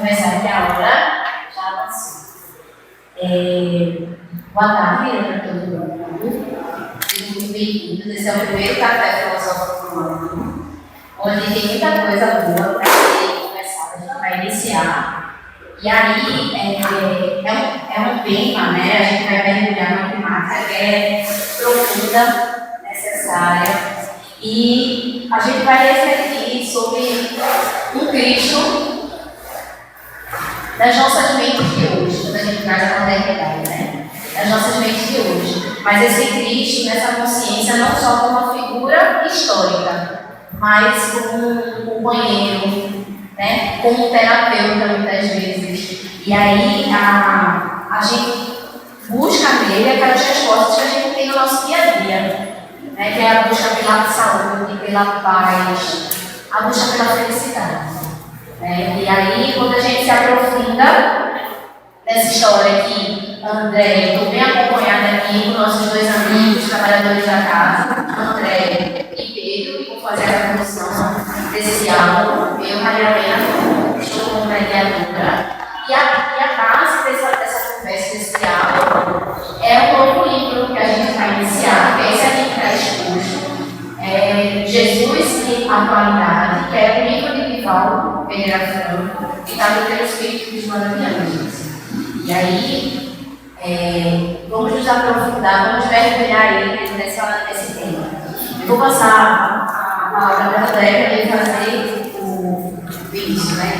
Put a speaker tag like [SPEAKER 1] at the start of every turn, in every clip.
[SPEAKER 1] conversar que a hora já avançou. Boa tarde para todo mundo. Sejam muito bem-vindos. Esse é o primeiro café filosófico do ano, onde tem muita coisa boa para ser conversada. A gente vai iniciar. E aí, é um tema, né? A gente vai mergulhar numa temática que é profunda, necessária. E a gente vai refletir sobre um Cristo das nossas mentes de hoje, quando a gente traz a modernidade, né? Das nossas mentes de hoje. Mas esse Cristo, nessa consciência, não só como uma figura histórica, mas como um companheiro, né? Como um terapeuta, muitas vezes. E aí, a gente busca nele aquelas respostas que a gente tem no nosso dia a dia. Né, que é a busca pela saúde, pela paz, a busca pela felicidade. E aí, quando a gente se aprofunda nessa história que André, estou bem acompanhada aqui com nossos dois amigos, trabalhadores da casa, André e Pedro, que vão fazer a condução desse diálogo, eu, Maria Helena, estou como mediadora. E a base dessa conversa, desse diálogo, é um novo livro que a gente vai iniciar, que é esse aqui que está exposto, Jesus e a Atualidade, que é o livro de Divaldo Pereira Franco, que está pelo Espírito de Joana de Ângeles. E aí, vamos nos aprofundar, vamos mergulhar aí nesse tema. Eu vou passar a palavra para a André para ele fazer o início, né?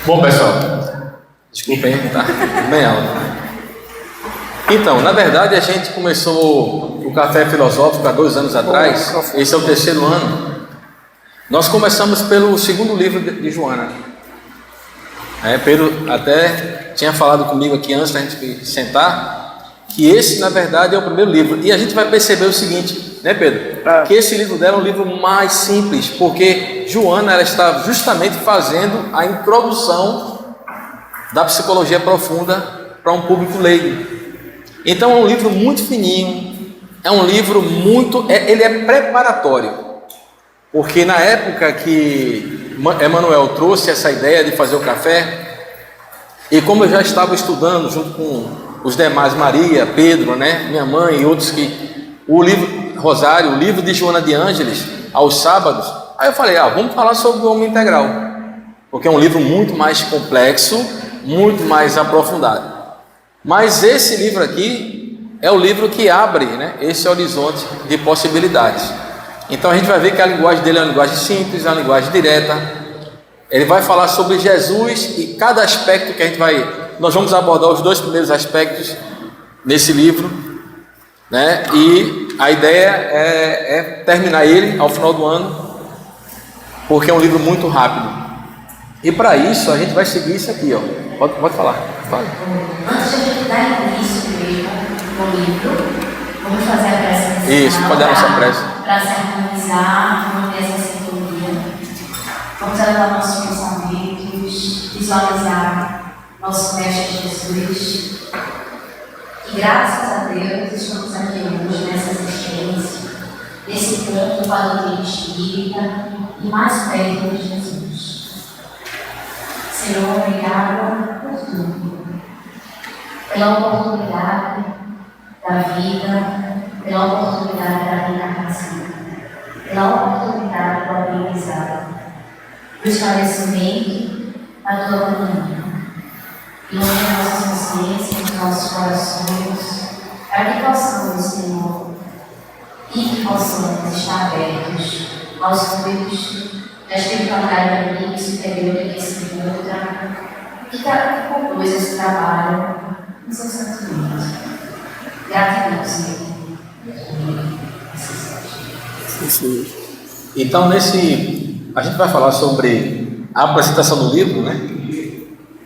[SPEAKER 2] Bom, pessoal, desculpem, tá bem alto. Então, na verdade, a gente começou o Café Filosófico há 2 anos atrás. Esse é o 3º ano. Nós começamos pelo 2º livro de Joana. Pedro até tinha falado comigo aqui antes da gente sentar, que esse, na verdade, é o primeiro livro. E a gente vai perceber o seguinte, né, Pedro? Que esse livro dela é um livro mais simples, porque Joana, ela está justamente fazendo a introdução da psicologia profunda para um público leigo. Então é um livro muito fininho, é um livro ele é preparatório, porque na época que Emmanuel trouxe essa ideia de fazer o café, e como eu já estava estudando junto com os demais, Maria, Pedro, né, minha mãe e outros, o livro Rosário, o livro de Joana de Ângeles, aos sábados, aí eu falei, vamos falar sobre o homem integral, porque é um livro muito mais complexo, muito mais aprofundado. Mas esse livro aqui é o livro que abre, né, esse horizonte de possibilidades. Então a gente vai ver que a linguagem dele é uma linguagem simples, é uma linguagem direta. Ele vai falar sobre Jesus e cada aspecto que nós vamos abordar os 2 primeiros aspectos nesse livro, né? E a ideia é terminar ele ao final do ano, porque é um livro muito rápido. E para isso a gente vai seguir isso aqui, ó. Pode falar. Fala.
[SPEAKER 1] Antes de a gente dar início mesmo no livro, vamos fazer a prece inicial.
[SPEAKER 2] Isso, pode dar nossa prece.
[SPEAKER 1] Para se harmonizar, manter essa sintonia. Vamos elevar nossos pensamentos, visualizar nosso Mestre Jesus. E graças a Deus estamos aqui hoje nessa existência, nesse ponto da doutrina espírita e mais perto de Jesus. Senhor, obrigada por tudo, pela oportunidade da vida, pela oportunidade da reencarnação, pela oportunidade do aprendizado, do esclarecimento da tua companhia. Ilumina nossas consciências, nossos corações, para que possamos, Senhor, e que possamos estar abertos aos fluidos da espiritualidade do amigo superior que se encontra e que conduz esse trabalho no seu sentimento. Gratidão, Senhor.
[SPEAKER 2] Então, a gente vai falar sobre a apresentação do livro, né?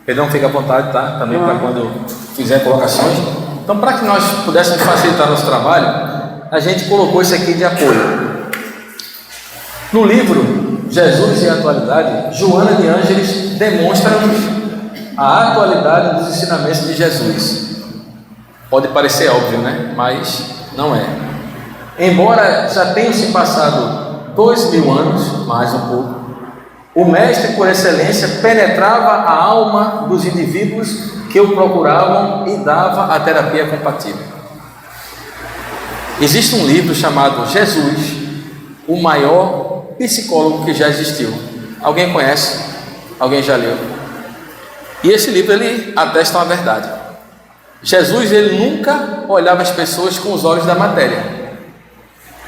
[SPEAKER 2] Pedrão, fica à vontade, tá? Também para quando fizer colocações. Então, para que nós pudéssemos facilitar nosso trabalho, a gente colocou isso aqui de apoio. No livro Jesus e a Atualidade, Joana de Ângeles demonstra-nos a atualidade dos ensinamentos de Jesus. Pode parecer óbvio, né? Mas não é. Embora já tenham se passado 2000 anos, mais um pouco, O mestre, por excelência, penetrava a alma dos indivíduos que o procuravam e dava a terapia compatível. Existe um livro chamado Jesus, o maior psicólogo que já existiu. Alguém conhece? Alguém já leu? E esse livro, ele atesta uma verdade. Jesus, ele nunca olhava as pessoas com os olhos da matéria,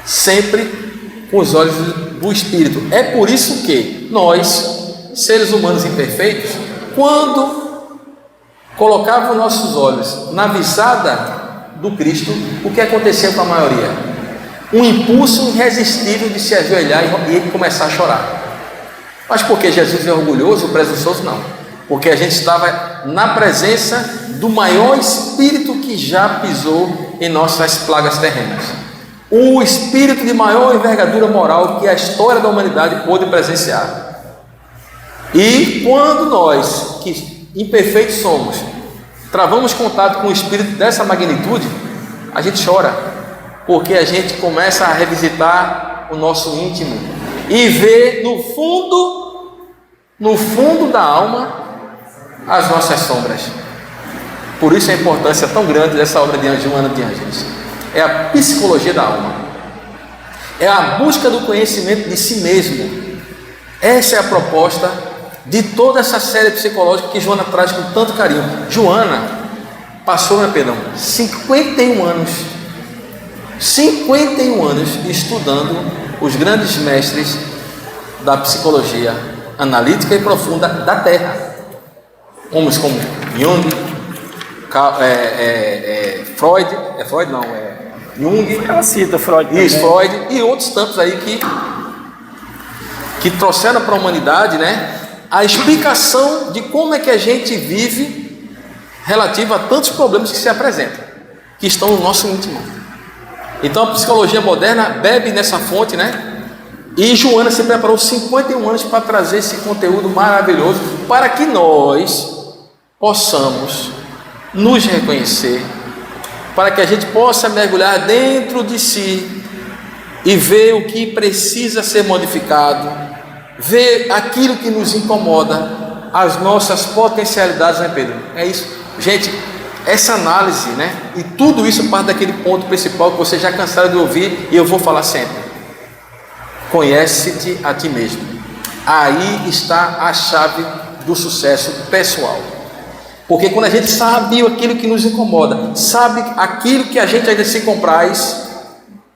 [SPEAKER 2] sempre com os olhos do Espírito. É por isso que nós, seres humanos imperfeitos, quando colocávamos nossos olhos na visada do Cristo, o que acontecia com a maioria? Um impulso irresistível de se ajoelhar e começar a chorar. Mas porque Jesus é orgulhoso, presunçoso? Não. Porque a gente estava na presença do maior espírito que já pisou em nossas plagas terrenas. O espírito de maior envergadura moral que a história da humanidade pôde presenciar. E quando nós, que imperfeitos somos, travamos contato com um espírito dessa magnitude, a gente chora, porque a gente começa a revisitar o nosso íntimo e vê no fundo da alma as nossas sombras. Por isso a importância tão grande dessa obra de Joana de Ângeles. É a psicologia da alma, é a busca do conhecimento de si mesmo. Essa é a proposta de toda essa série psicológica que Joana traz com tanto carinho. Joana passou, 51 anos estudando os grandes mestres da psicologia analítica e profunda da Terra, homens como Jung, Jung,
[SPEAKER 3] ela cita Freud
[SPEAKER 2] isso, Freud e outros tantos aí que trouxeram para a humanidade, né, a explicação de como é que a gente vive relativo a tantos problemas que se apresentam, que estão no nosso íntimo. Então a psicologia moderna bebe nessa fonte, né? E Joana se preparou 51 anos para trazer esse conteúdo maravilhoso para que nós possamos nos reconhecer, para que a gente possa mergulhar dentro de si e ver o que precisa ser modificado, ver aquilo que nos incomoda, as nossas potencialidades, né, Pedro? É isso, gente. Essa análise, né? E tudo isso parte daquele ponto principal que você já cansaram de ouvir e eu vou falar sempre: conhece-te a ti mesmo. Aí está a chave do sucesso pessoal. Porque quando a gente sabe aquilo que nos incomoda, sabe aquilo que a gente ainda se compraz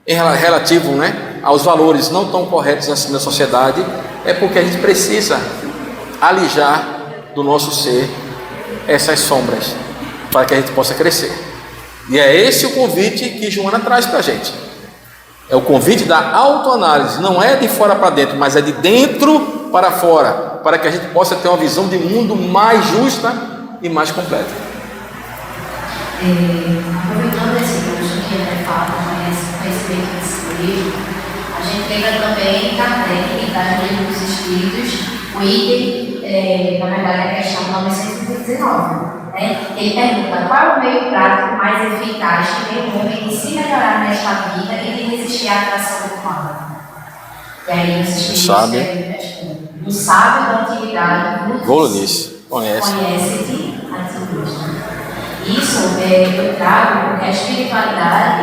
[SPEAKER 2] em relativo, né, aos valores não tão corretos assim na sociedade, é porque a gente precisa alijar do nosso ser essas sombras, para que a gente possa crescer. E é esse o convite que Joana traz para a gente. É o convite da autoanálise, não é de fora para dentro, mas é de dentro para fora, para que a gente possa ter uma visão de mundo mais justa e mais completa.
[SPEAKER 1] Aproveitando esse curso que ele fala, conhecimento desse livro, a gente lembra também Kardec, da Livro dos Espíritos, o item, na verdade, a questão 919. Ele pergunta: qual é o meio prático mais eficaz que tem o homem de se melhorar nesta vida e de resistir à atração do mal? E aí os espíritos respondem: o sábio da antiguidade conhece-te a ti mesmo. Isso eu trago porque a espiritualidade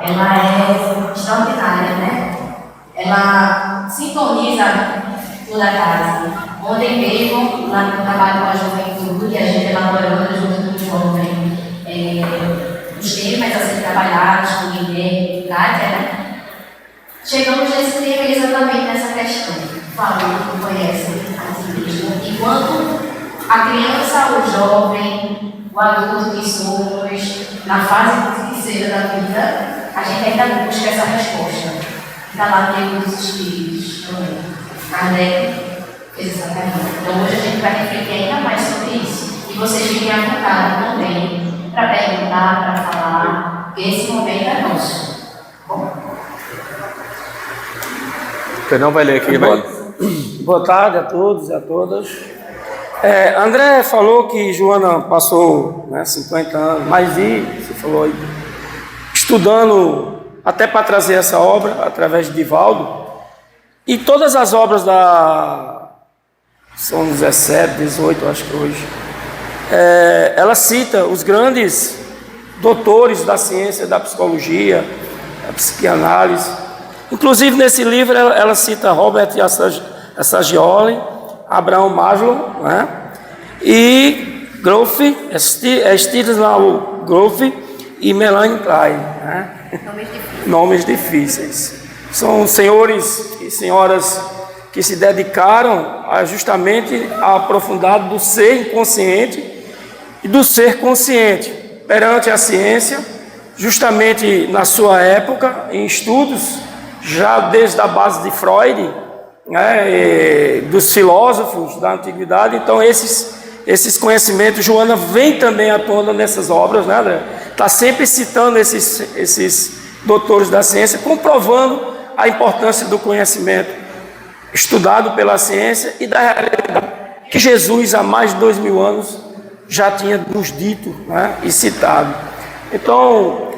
[SPEAKER 1] ela é extraordinária, né? Ela sintoniza toda a casa. Ontem mesmo, lá no trabalho com a juventude, a gente elaborando a juventude jovem, os temas a ser trabalhados com Guilherme e Kátia, né? Chegamos nesse tema exatamente nessa questão, falando que conhece a si mesmo. Enquanto a criança, o jovem, o adulto que somos, na fase que seja da vida, a gente ainda busca essa resposta. Está lá no Livro dos Espíritos também. Kardec. Exatamente. Então hoje a gente vai refletir ainda mais sobre isso. E vocês fiquem à vontade também para perguntar, para falar, porque esse momento é nosso. Bom?
[SPEAKER 2] O Fernão vai ler aqui, vai.
[SPEAKER 3] Boa tarde a todos e a todas. André falou que Joana passou 50 anos, mais de, você falou aí, estudando até para trazer essa obra através de Divaldo. E todas as obras são 17, 18, acho que hoje. Ela cita os grandes doutores da ciência, da psicologia, da psicanálise. Inclusive, nesse livro, ela cita Robert Assagioli, Abraham Maslow, né? E Grof, Stanislaw Grof e Melanie Klein, né? Nomes difíceis. São senhores e senhoras que se dedicaram justamente a aprofundar do ser inconsciente e do ser consciente perante a ciência, justamente na sua época, em estudos, já desde a base de Freud, né, dos filósofos da antiguidade. Então esses conhecimentos, Joana vem também à tona nessas obras, né, André? Está sempre citando esses doutores da ciência, comprovando a importância do conhecimento estudado pela ciência e da realidade que Jesus, há mais de 2000 anos, já tinha nos dito, né, e citado. Então,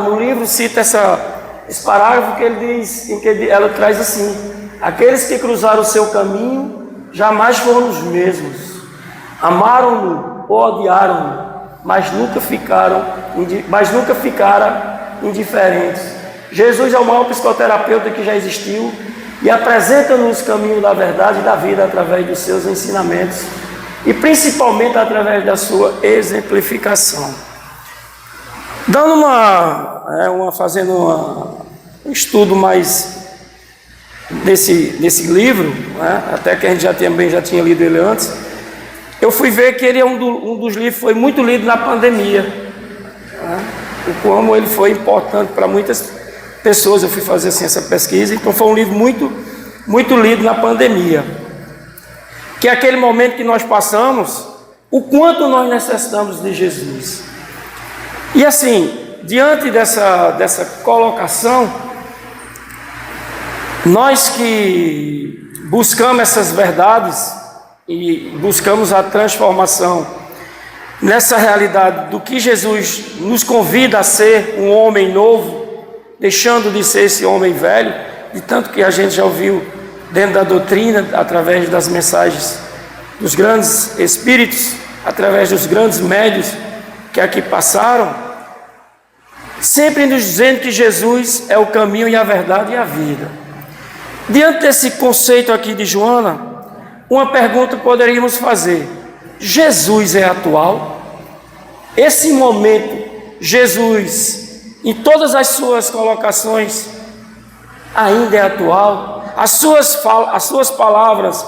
[SPEAKER 3] no livro cita esse parágrafo que ele diz, em que ela traz assim: aqueles que cruzaram o seu caminho jamais foram os mesmos, amaram-no ou odiaram-no, mas nunca ficaram indiferentes. Jesus é o maior psicoterapeuta que já existiu e apresenta-nos o caminho da verdade e da vida através dos seus ensinamentos e principalmente através da sua exemplificação. Fazendo um estudo mais desse livro, né, até que a gente já tinha lido ele antes, eu fui ver que ele é um dos livros que foi muito lido na pandemia, né, e como ele foi importante para muitas pessoas. Eu fui fazer assim, essa pesquisa, então foi um livro muito, muito lido na pandemia, que é aquele momento que nós passamos, o quanto nós necessitamos de Jesus. E assim, diante dessa colocação, nós que buscamos essas verdades e buscamos a transformação nessa realidade do que Jesus nos convida a ser, um homem novo, deixando de ser esse homem velho, de tanto que a gente já ouviu dentro da doutrina, através das mensagens dos grandes espíritos, através dos grandes médios que aqui passaram, sempre nos dizendo que Jesus é o caminho e a verdade e a vida. Diante desse conceito aqui de Joana, uma pergunta poderíamos fazer: Jesus é atual? Esse momento, Jesus, em todas as suas colocações, ainda é atual? As suas palavras,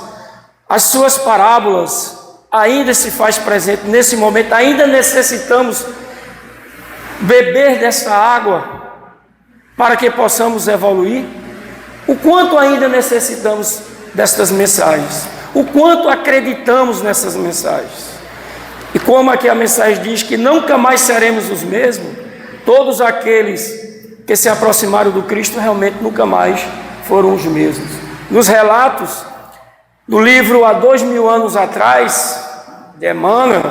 [SPEAKER 3] as suas parábolas, ainda se faz presente nesse momento? Ainda necessitamos beber dessa água para que possamos evoluir? O quanto ainda necessitamos destas mensagens? O quanto acreditamos nessas mensagens? E como aqui a mensagem diz que nunca mais seremos os mesmos, todos aqueles que se aproximaram do Cristo realmente nunca mais foram os mesmos. Nos relatos do livro Há 2000 anos atrás, de Emmanuel,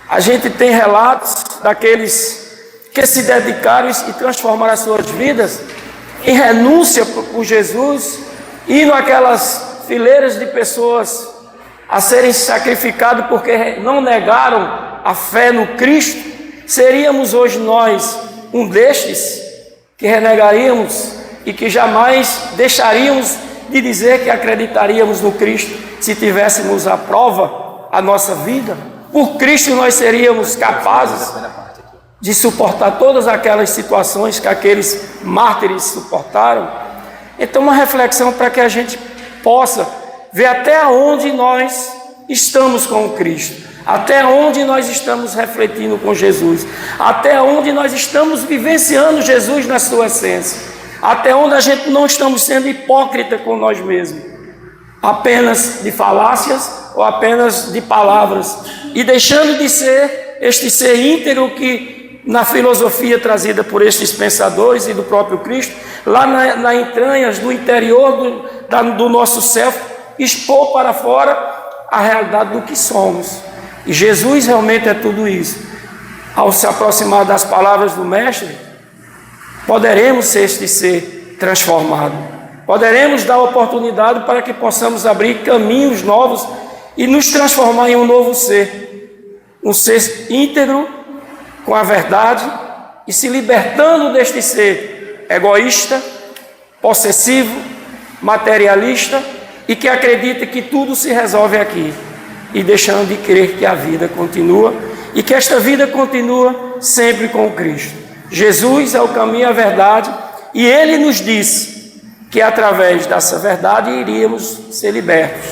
[SPEAKER 3] a gente tem relatos daqueles que se dedicaram e transformaram as suas vidas em renúncia por Jesus, indo aquelas fileiras de pessoas a serem sacrificados porque não negaram a fé no Cristo. Seríamos hoje nós um destes que renegaríamos e que jamais deixaríamos de dizer que acreditaríamos no Cristo se tivéssemos à prova a nossa vida? Por Cristo nós seríamos capazes de suportar todas aquelas situações que aqueles mártires suportaram? Então, uma reflexão para que a gente possa ver até onde nós estamos com o Cristo, até onde nós estamos refletindo com Jesus, até onde nós estamos vivenciando Jesus na sua essência, até onde a gente não estamos sendo hipócrita com nós mesmos, apenas de falácias ou apenas de palavras, e deixando de ser este ser íntegro que, na filosofia trazida por estes pensadores e do próprio Cristo, lá na entranhas, no interior do nosso self, expor para fora a realidade do que somos. E Jesus realmente é tudo isso. Ao se aproximar das palavras do Mestre, poderemos ser este ser transformado. Poderemos dar oportunidade para que possamos abrir caminhos novos e nos transformar em um novo ser. Um ser íntegro, com a verdade, e se libertando deste ser egoísta, possessivo, materialista e que acredita que tudo se resolve aqui, e deixando de crer que a vida continua e que esta vida continua sempre com o Cristo. Jesus é o caminho e a verdade, e Ele nos disse que através dessa verdade iríamos ser libertos.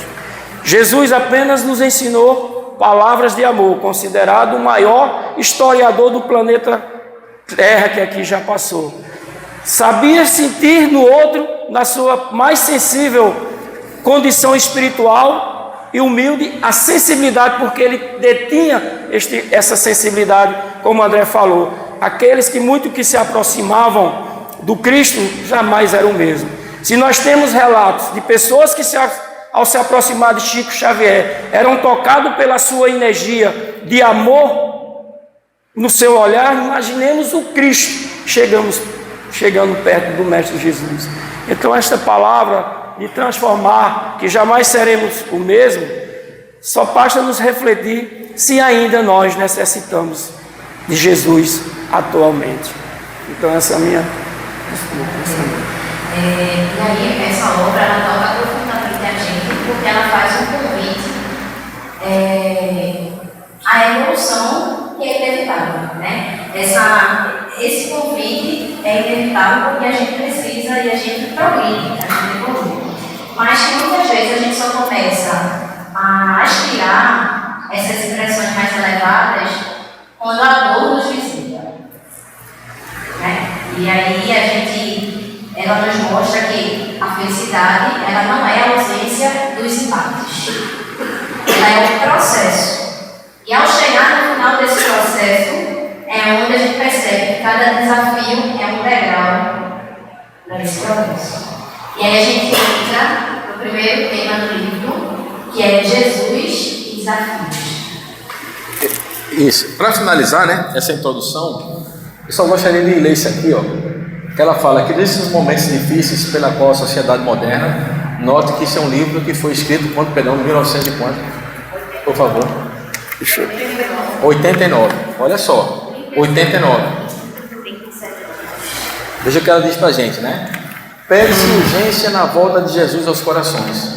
[SPEAKER 3] Jesus apenas nos ensinou palavras de amor, considerado o maior historiador do planeta Terra que aqui já passou. Sabia sentir no outro, na sua mais sensível condição espiritual e humilde, a sensibilidade, porque ele detinha essa sensibilidade, como o André falou. Aqueles que muito que se aproximavam do Cristo jamais eram o mesmo. Se nós temos relatos de pessoas que ao se aproximar de Chico Xavier eram tocados pela sua energia de amor no seu olhar, imaginemos o Cristo chegando perto do Mestre Jesus. Então esta palavra de transformar, que jamais seremos o mesmo, só basta nos refletir se ainda nós necessitamos de Jesus atualmente. Então essa é a minha...
[SPEAKER 1] E aí essa obra ela toca profundamente a gente, porque ela faz um convite à evolução que é inevitável, né? Esse convite é inevitável porque a gente precisa e a gente progride, a gente evolui. Mas que muitas vezes a gente só começa a aspirar essas impressões mais elevadas quando a dor nos visita, né? E aí ela nos mostra que a felicidade ela não é a ausência dos embates, ela é um processo. E ao chegar no final desse processo é onde a gente percebe que cada desafio é um degrau nesse processo. E aí a gente entra no primeiro tema do livro, que é Jesus e desafios.
[SPEAKER 2] Isso. Para finalizar, né, essa introdução, eu só gostaria de ler isso aqui, ó, que ela fala que nesses momentos difíceis pela qual a sociedade moderna, note que isso é um livro que foi escrito quando, perdão, em 1900 e quanto? Por favor. 89. Olha só. 89. Veja o que ela diz para a gente, né? Pede-se urgência na volta de Jesus aos corações.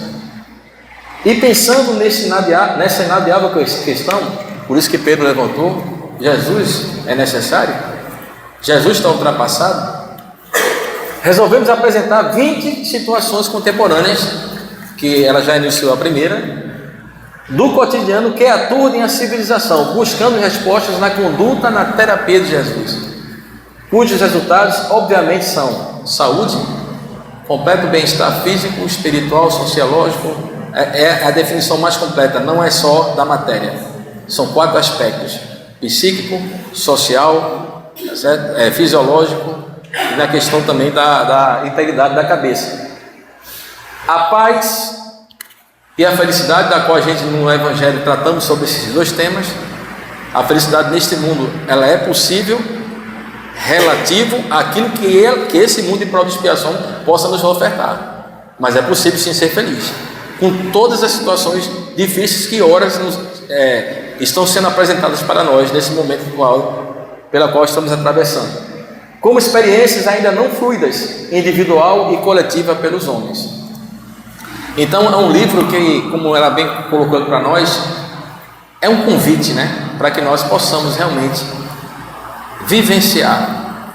[SPEAKER 2] E pensando nessa inadiável questão, por isso que Pedro levantou, Jesus é necessário? Jesus está ultrapassado? Resolvemos apresentar 20 situações contemporâneas, que ela já iniciou a primeira, do cotidiano que aturdem a civilização, buscando respostas na conduta, na terapia de Jesus, cujos resultados obviamente são saúde, completo bem-estar físico, espiritual, sociológico. É a definição mais completa, não é só da matéria, são 4 aspectos: psíquico, social, fisiológico, e na questão também da integridade da cabeça. A paz e a felicidade, da qual a gente no Evangelho tratamos sobre esses 2 temas. A felicidade neste mundo, ela é possível, relativo àquilo que esse mundo em prol de expiação possa nos ofertar. Mas é possível sim ser feliz, com todas as situações difíceis que horas estão sendo apresentadas para nós nesse momento pela qual estamos atravessando, como experiências ainda não fluidas, individual e coletiva pelos homens. Então é um livro que, como ela bem colocou para nós, é um convite, né, para que nós possamos realmente vivenciar,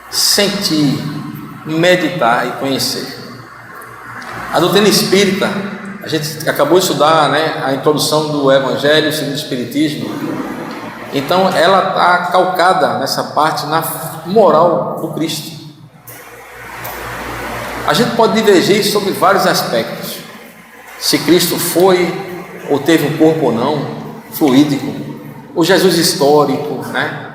[SPEAKER 2] sentir, meditar e conhecer. A doutrina espírita, a gente acabou de estudar, né, a introdução do Evangelho segundo o Espiritismo. Então ela está calcada nessa parte na moral do Cristo. A gente pode divergir sobre vários aspectos, se Cristo foi ou teve um corpo ou não, fluídico, o Jesus histórico, né?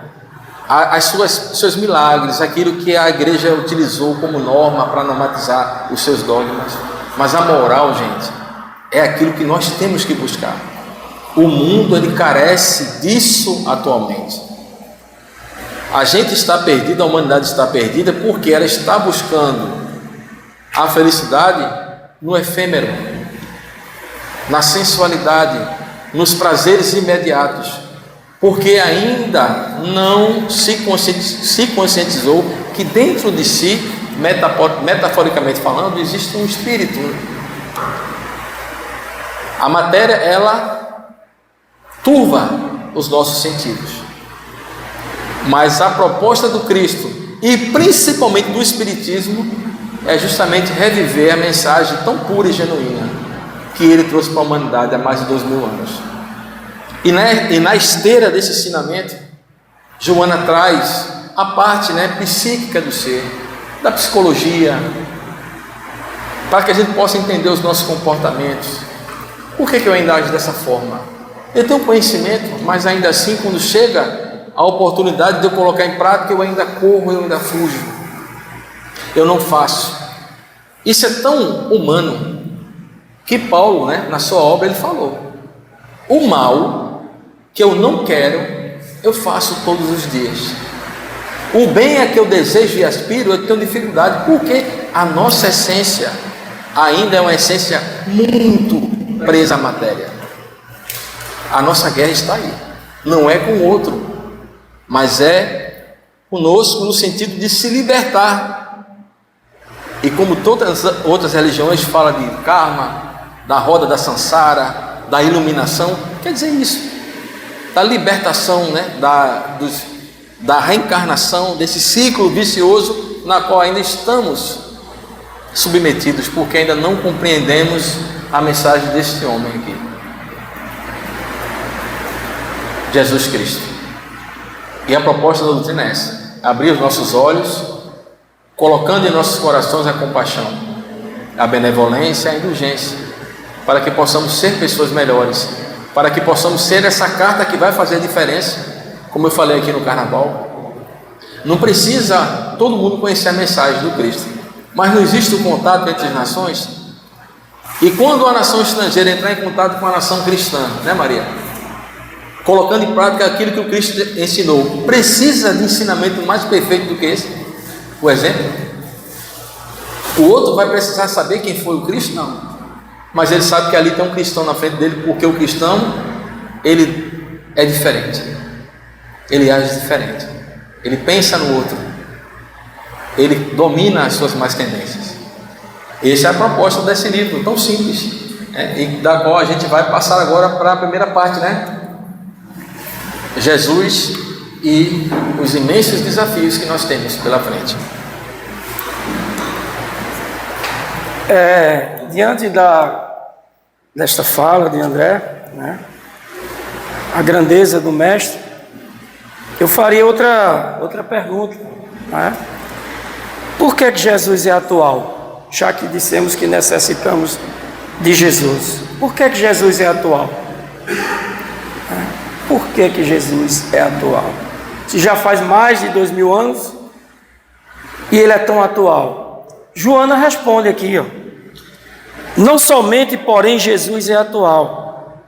[SPEAKER 2] Seus milagres, aquilo que a igreja utilizou como norma para normatizar os seus dogmas. Mas a moral, gente, é aquilo que nós temos que buscar. O mundo, ele carece disso atualmente. A gente está perdido, a humanidade está perdida porque ela está buscando a felicidade no efêmero, na sensualidade, nos prazeres imediatos, porque ainda não se conscientizou que dentro de si, metaforicamente falando, existe um espírito. A matéria, ela turva os nossos sentidos, mas a proposta do Cristo e principalmente do Espiritismo é justamente reviver a mensagem tão pura e genuína que ele trouxe para a humanidade há mais de 2000 anos. E na esteira desse ensinamento, Joana traz a parte, psíquica do ser, da psicologia, para que a gente possa entender os nossos comportamentos. Por que eu ainda ajo dessa forma? Eu tenho conhecimento, mas ainda assim, quando chega a oportunidade de eu colocar em prática, eu ainda corro, eu ainda fujo, eu não faço. Isso é tão humano que Paulo, na sua obra, ele falou: o mal que eu não quero, eu faço todos os dias. O bem é que eu desejo e aspiro, eu tenho dificuldade, porque a nossa essência ainda é uma essência muito presa à matéria. A nossa guerra está aí, não é com o outro, mas é conosco, no sentido de se libertar. E como todas as outras religiões falam de karma, da roda da da iluminação, quer dizer isso, da libertação, da reencarnação, desse ciclo vicioso na qual ainda estamos submetidos, porque ainda não compreendemos a mensagem deste homem aqui, Jesus Cristo. E a proposta da doutrina é essa: abrir os nossos olhos, colocando em nossos corações a compaixão, a benevolência, a indulgência, para que possamos ser pessoas melhores, para que possamos ser essa carta que vai fazer a diferença, como eu falei aqui no carnaval. Não precisa todo mundo conhecer a mensagem do Cristo, mas não existe o contato entre as nações. E quando a nação estrangeira entrar em contato com a nação cristã, Maria? Colocando em prática aquilo que o Cristo ensinou, precisa de ensinamento mais perfeito do que esse? O exemplo? O outro vai precisar saber quem foi o Cristo? Não. Mas ele sabe que ali tem um cristão na frente dele, porque o cristão, ele é diferente, ele age diferente, ele pensa no outro, ele domina as suas más tendências. Essa é a proposta desse livro, tão simples, e da qual a gente vai passar agora para a primeira parte, Jesus e os imensos desafios que nós temos pela frente.
[SPEAKER 3] Diante desta fala de André, a grandeza do mestre, eu faria outra pergunta, Por que Jesus é atual? Já que dissemos que necessitamos de Jesus, por que Jesus é atual? Por que Jesus é atual? Se já faz mais de 2000 anos e ele é tão atual. Joana responde aqui, não somente, porém, Jesus é atual.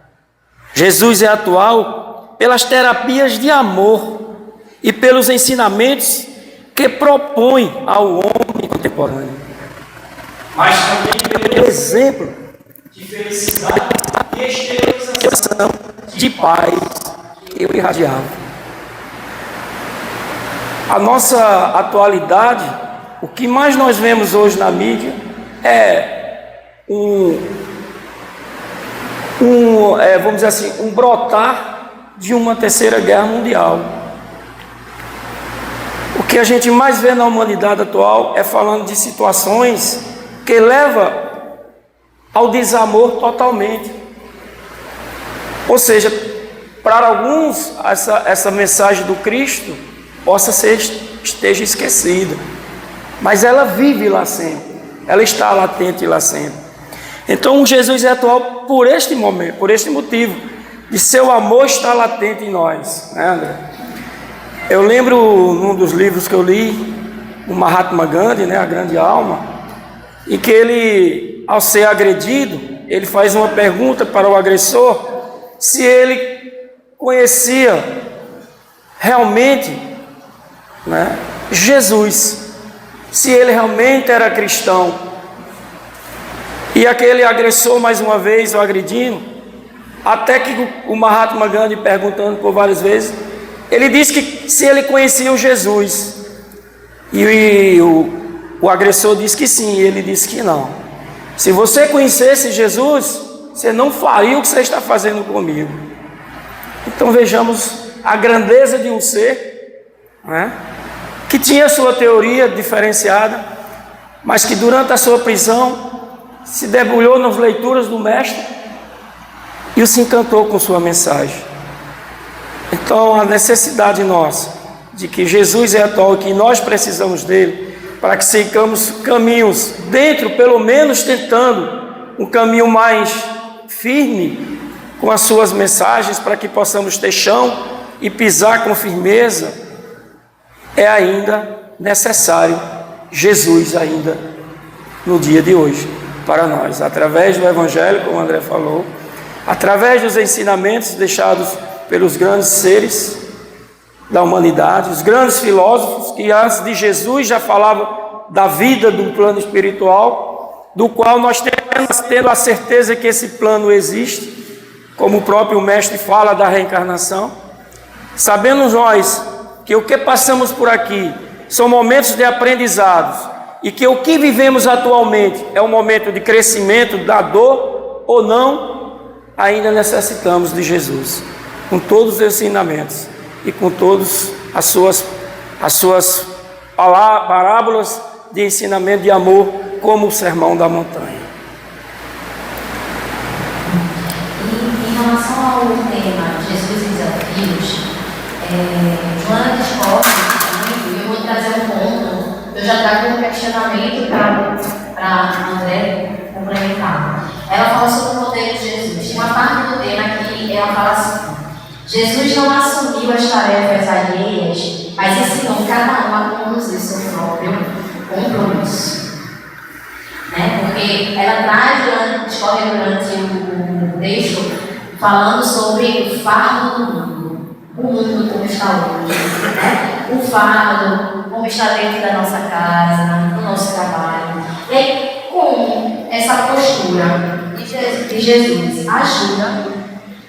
[SPEAKER 3] Jesus é atual pelas terapias de amor e pelos ensinamentos que propõe ao homem contemporâneo, mas também pelo exemplo de felicidade e exteriorização de paz que eu irradiava. A nossa atualidade, o que mais nós vemos hoje na mídia é vamos dizer assim, um brotar de uma terceira guerra mundial. O que a gente mais vê na humanidade atual é falando de situações que levam ao desamor totalmente. Ou seja, para alguns essa mensagem do Cristo esteja esquecida, mas ela vive lá sempre, ela está latente lá sempre. Então Jesus é atual por este momento, por este motivo, de seu amor estar latente em nós, André? Eu lembro num dos livros que eu li, o Mahatma Gandhi, a grande alma, em que ele, ao ser agredido, ele faz uma pergunta para o agressor, se ele conhecia realmente Jesus, se ele realmente era cristão, E aquele agressor, mais uma vez, o agredindo, até que o Mahatma Gandhi, perguntando por várias vezes, ele disse que se ele conhecia o Jesus. E o agressor disse que sim, e ele disse que não. Se você conhecesse Jesus, você não faria o que você está fazendo comigo. Então vejamos a grandeza de um ser, né, que tinha sua teoria diferenciada, mas que durante a sua prisão se debulhou nas leituras do Mestre e se encantou com sua mensagem. Então a necessidade nossa de que Jesus é atual e que nós precisamos dele para que sigamos caminhos dentro, pelo menos tentando um caminho mais firme com as suas mensagens, para que possamos ter chão e pisar com firmeza, é ainda necessário Jesus ainda no dia de hoje para nós, através do Evangelho, como o André falou, através dos ensinamentos deixados pelos grandes seres da humanidade, os grandes filósofos que antes de Jesus já falavam da vida do plano espiritual, do qual nós tendo a certeza que esse plano existe, como o próprio Mestre fala da reencarnação. Sabemos nós que o que passamos por aqui são momentos de aprendizados e que o que vivemos atualmente é um momento de crescimento da dor ou não, ainda necessitamos de Jesus, com todos os ensinamentos e com todas as suas parábolas de ensinamento de amor, como o Sermão da Montanha.
[SPEAKER 1] Em relação ao tema Jesus e desafios, Joana discorda muito, e eu vou trazer um ponto. Eu já trago um questionamento para André complementar. Ela fala sobre o poder de Jesus. Tem uma parte do tema que ela fala assim: Jesus não assumiu as tarefas alheias, mas ensinou cada um a conduzir seu próprio compromisso. Porque ela discorre durante o texto falando sobre o fardo do mundo, o mundo como está hoje, o fardo como está dentro da nossa casa, no nosso trabalho. E aí, como essa postura de Jesus ajuda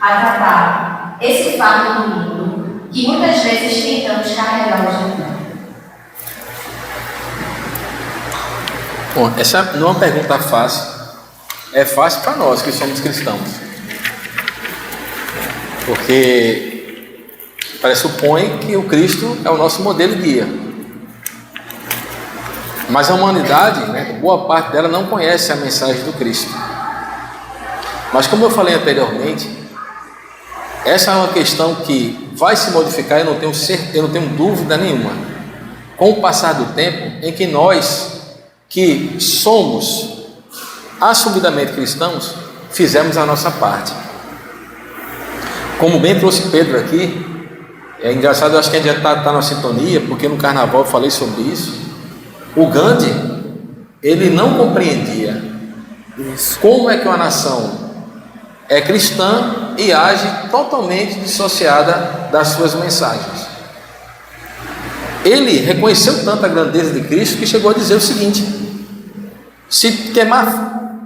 [SPEAKER 1] a tratar esse fardo do mundo que muitas vezes tentamos carregar hoje em dia?
[SPEAKER 2] Bom, essa não é uma pergunta fácil. É fácil para nós que somos cristãos, porque pressupõe que o Cristo é o nosso modelo e guia. Mas a humanidade, boa parte dela não conhece a mensagem do Cristo. Mas como eu falei anteriormente, essa é uma questão que vai se modificar, eu não tenho dúvida nenhuma, com o passar do tempo, em que nós, que somos assumidamente cristãos, fizemos a nossa parte. Como bem trouxe Pedro aqui, é engraçado, eu acho que a gente já está na sintonia, porque no carnaval eu falei sobre isso. O Gandhi, ele não compreendia como é que uma nação é cristã e age totalmente dissociada das suas mensagens. Ele reconheceu tanto a grandeza de Cristo que chegou a dizer o seguinte: se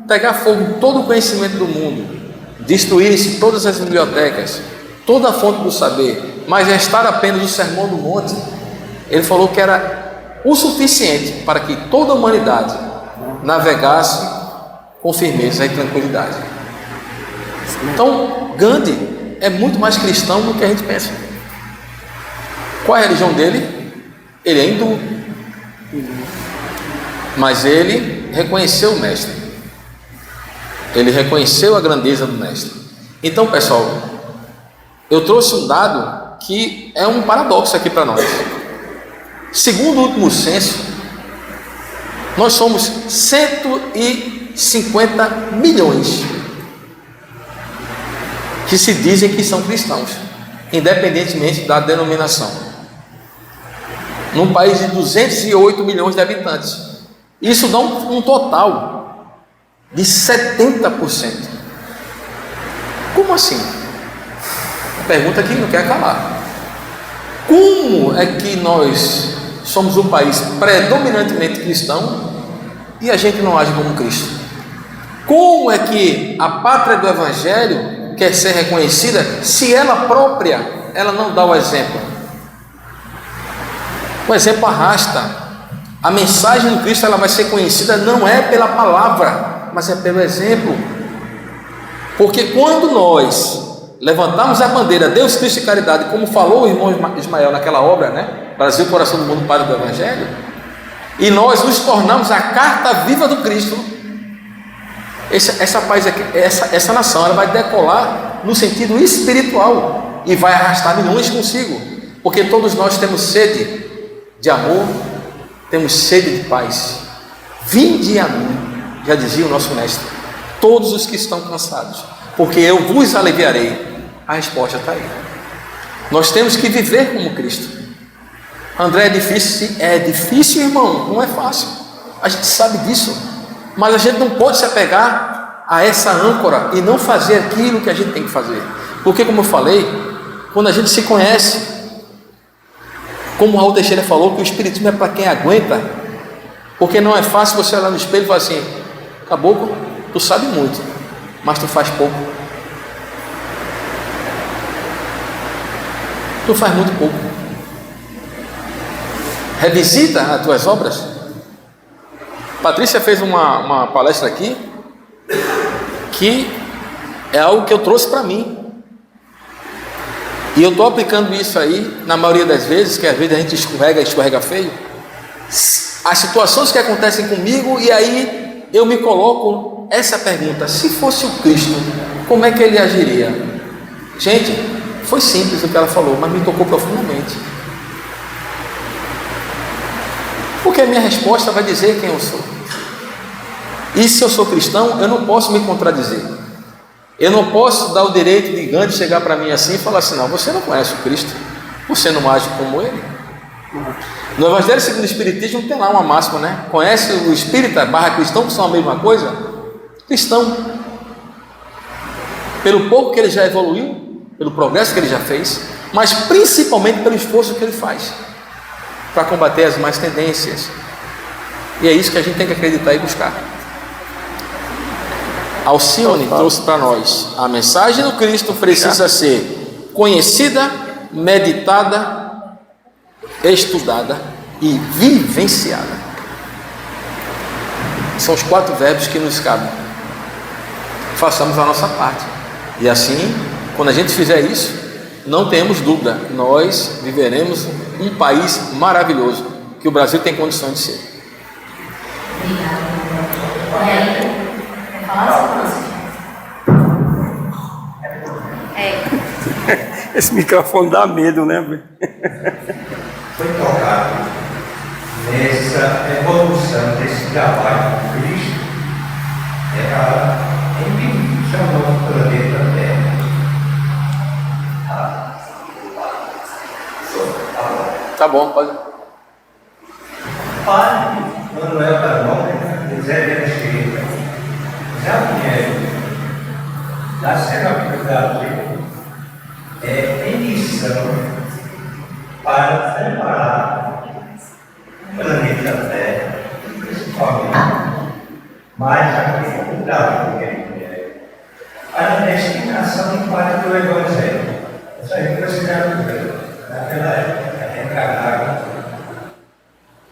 [SPEAKER 2] pegar fogo todo o conhecimento do mundo, destruir-se todas as bibliotecas, toda a fonte do saber, mas restar apenas o Sermão do Monte, ele falou que era o suficiente para que toda a humanidade navegasse com firmeza e tranquilidade. Então, Gandhi é muito mais cristão do que a gente pensa. Qual é a religião dele? Ele é hindu, mas ele reconheceu o Mestre, ele reconheceu a grandeza do Mestre. Então, pessoal, eu trouxe um dado que é um paradoxo aqui para nós. Segundo o último censo, nós somos 150 milhões que se dizem que são cristãos, independentemente da denominação, num país de 208 milhões de habitantes. Isso dá um total de 70%. Como assim? A pergunta que não quer calar. Como é que nós somos um país predominantemente cristão e a gente não age como Cristo? Como é que a pátria do Evangelho quer ser reconhecida se ela própria, ela não dá o exemplo? O exemplo arrasta. A mensagem do Cristo, ela vai ser conhecida não é pela palavra, mas é pelo exemplo. Porque quando nós levantamos a bandeira Deus, Cristo e Caridade, como falou o irmão Ismael naquela obra, né? Brasil, coração do mundo, Padre do Evangelho, e nós nos tornamos a carta viva do Cristo, essa nação, ela vai decolar no sentido espiritual e vai arrastar milhões consigo, porque todos nós temos sede de amor, temos sede de paz. Vinde a mim, já dizia o nosso mestre, todos os que estão cansados, porque eu vos aliviarei. A resposta está aí. Nós temos que viver como Cristo. André, é difícil, irmão, não é fácil, a gente sabe disso, mas a gente não pode se apegar a essa âncora e não fazer aquilo que a gente tem que fazer, porque, como eu falei, quando a gente se conhece, como o Raul Teixeira falou, que o Espiritismo é para quem aguenta, porque não é fácil você olhar no espelho e falar assim: caboclo, tu sabe muito, mas tu faz pouco, tu faz muito pouco. Revisita as tuas obras. Patrícia fez uma palestra aqui, que é algo que eu trouxe para mim, e eu estou aplicando isso aí na maioria das vezes, que às vezes a gente escorrega feio, as situações que acontecem comigo, e aí eu me coloco essa pergunta: se fosse o Cristo, como é que ele agiria? Gente, foi simples o que ela falou, mas me tocou profundamente, porque a minha resposta vai dizer quem eu sou. E se eu sou cristão, eu não posso me contradizer. Eu não posso dar o direito de Gandhi chegar para mim assim e falar assim: não, você não conhece o Cristo, você não age como ele. No Evangelho segundo o Espiritismo tem lá uma máxima, né? Conhece o espírita / cristão, que são a mesma coisa? Cristão, pelo pouco que ele já evoluiu, pelo progresso que ele já fez, mas principalmente pelo esforço que ele faz para combater as más tendências. E é isso que a gente tem que acreditar e buscar. Alcione trouxe para nós: a mensagem do Cristo precisa ser conhecida, meditada, estudada e vivenciada. São os 4 verbos que nos cabem. Façamos a nossa parte, e assim, quando a gente fizer isso, não temos dúvida, nós viveremos um país maravilhoso, que o Brasil tem condições de ser.
[SPEAKER 1] Obrigada.
[SPEAKER 3] Esse microfone dá medo, né?
[SPEAKER 4] Foi tocado nessa evolução desse trabalho do Cristo, em que chamou o planeta Terra.
[SPEAKER 2] Tá bom, pode.
[SPEAKER 4] Padre Manuel da Nóbrega, José de Anchieta, já Pinheiro, da Seramia do Brasil, em missão para preparar o planeta Terra, principalmente, mais aqui no Brasil, para a destinação do Padre do Evangelho. Isso aí vocês já viram, naquela época, encarnada,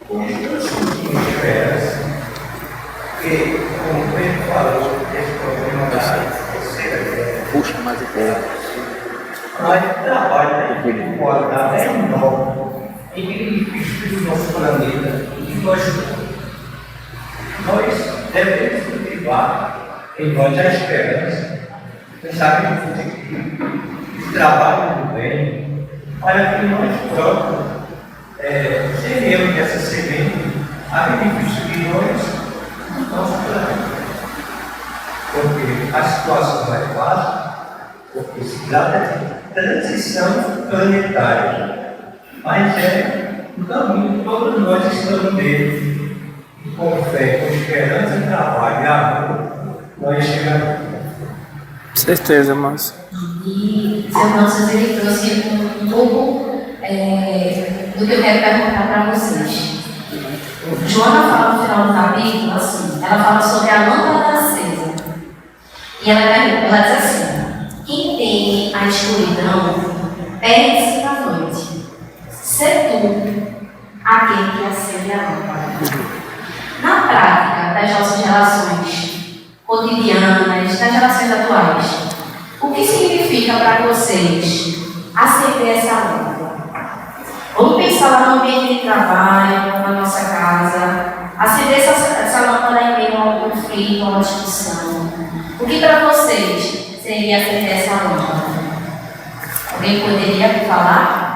[SPEAKER 4] hoje eu senti esperança que, como ele falou, esse problema da terceira guerra,
[SPEAKER 2] Puxa mais um pouco.
[SPEAKER 4] mas o trabalho espiritual é enorme em benefício do nosso planeta e de nós devemos cultivar em nós a esperança, pensar que o trabalho do bem, para que nós próprios seremos essa semente a benefício de nós do nosso planeta. Porque a situação não é fácil, porque se trata de transição planetária, mas é um caminho que todos nós estamos nele, e com fé, com esperança, trabalho e amor, nós chegamos.
[SPEAKER 3] Certeza, Márcio.
[SPEAKER 1] E seu Francisco, ele trouxe um pouco do que eu quero perguntar para vocês. Joana fala no final do capítulo assim, ela fala sobre a lâmpada acesa. E ela diz assim: quem tem a escuridão, perde-se na noite. Sê tu aquele que acende a lâmpada. Na prática das nossas relações cotidianas, das relações atuais, o que significa para vocês acender essa lâmpada? Vamos pensar lá no ambiente de trabalho, na nossa casa, acender essa lâmpada em meio a um conflito, a uma discussão. O que para vocês seria acender essa lâmpada? Alguém poderia falar?